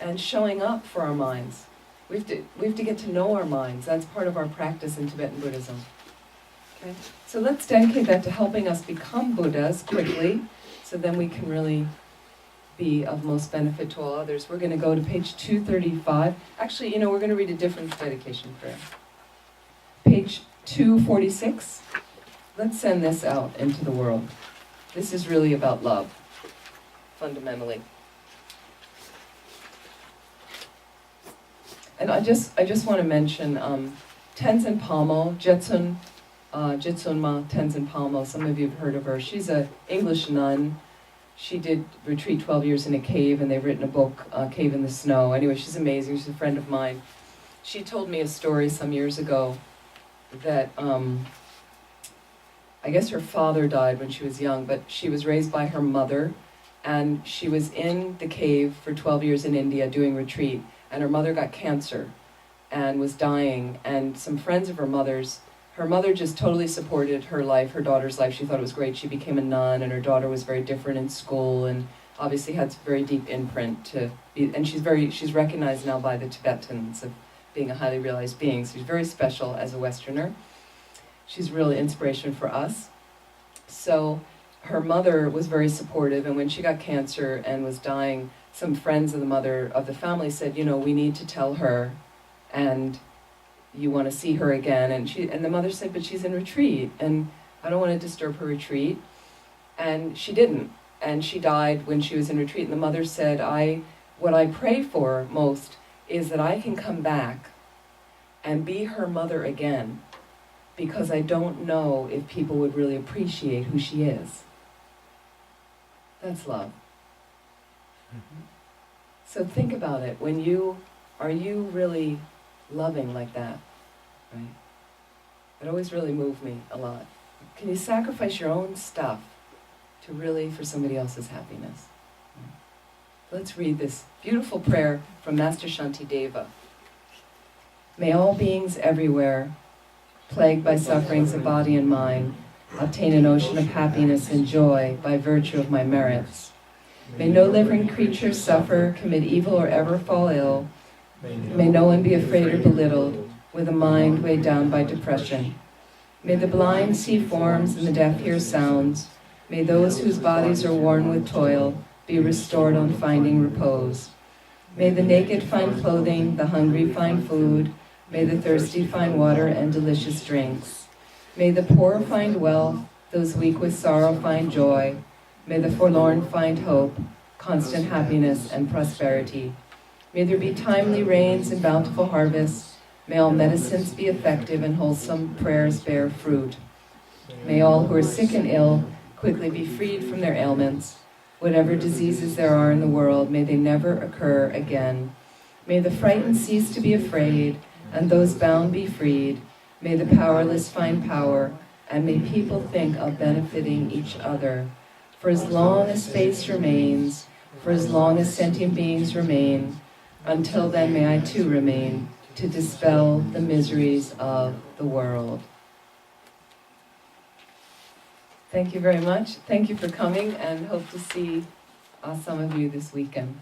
and showing up for our minds. We have to get to know our minds. That's part of our practice in Tibetan Buddhism. Okay? So let's dedicate that to helping us become Buddhas quickly, so then we can really be of most benefit to all others. We're going to go to page 235. Actually, we're going to read a different dedication prayer. Page 246. Let's send this out into the world. This is really about love, fundamentally. And I just want to mention Tenzin Palmo, Jetsunma Tenzin Palmo. Some of you have heard of her. She's an English nun. She did retreat 12 years in a cave, and they've written a book, Cave in the Snow. Anyway, she's amazing. She's a friend of mine. She told me a story some years ago that I guess her father died when she was young, but she was raised by her mother, and she was in the cave for 12 years in India doing retreat, and her mother got cancer and was dying, and some friends of her mother just totally supported her life, her daughter's life. She thought it was great. She became a nun, and her daughter was very different in school, and obviously had a very deep imprint to be, and she's recognized now by the Tibetans of being a highly realized being. So she's very special as a Westerner. She's really inspiration for us. So her mother was very supportive, and when she got cancer and was dying, some friends of the family said, we need to tell her, and you want to see her again. And the mother said, but she's in retreat, and I don't want to disturb her retreat. And she didn't. And she died when she was in retreat. And the mother said, what I pray for most is that I can come back and be her mother again, because I don't know if people would really appreciate who she is. That's love. Mm-hmm. So think about it. Are you really loving like that? Right? It always really moved me a lot. Can you sacrifice your own stuff for somebody else's happiness? Let's read this beautiful prayer from Master Shantideva. May all beings everywhere, plagued by sufferings of body and mind, obtain an ocean of happiness and joy by virtue of my merits. May no living creature suffer, commit evil, or ever fall ill. May no one be afraid or belittled, with a mind weighed down by depression. May the blind see forms and the deaf hear sounds. May those whose bodies are worn with toil be restored on finding repose. May the naked find clothing, the hungry find food. May the thirsty find water and delicious drinks. May the poor find wealth, those weak with sorrow find joy. May the forlorn find hope, constant happiness and prosperity. May there be timely rains and bountiful harvests. May all medicines be effective and wholesome prayers bear fruit. May all who are sick and ill quickly be freed from their ailments. Whatever diseases there are in the world, may they never occur again. May the frightened cease to be afraid, and those bound be freed. May the powerless find power, and may people think of benefiting each other. For as long as space remains, for as long as sentient beings remain, until then may I too remain, to dispel the miseries of the world. Thank you very much. Thank you for coming, and hope to see some of you this weekend.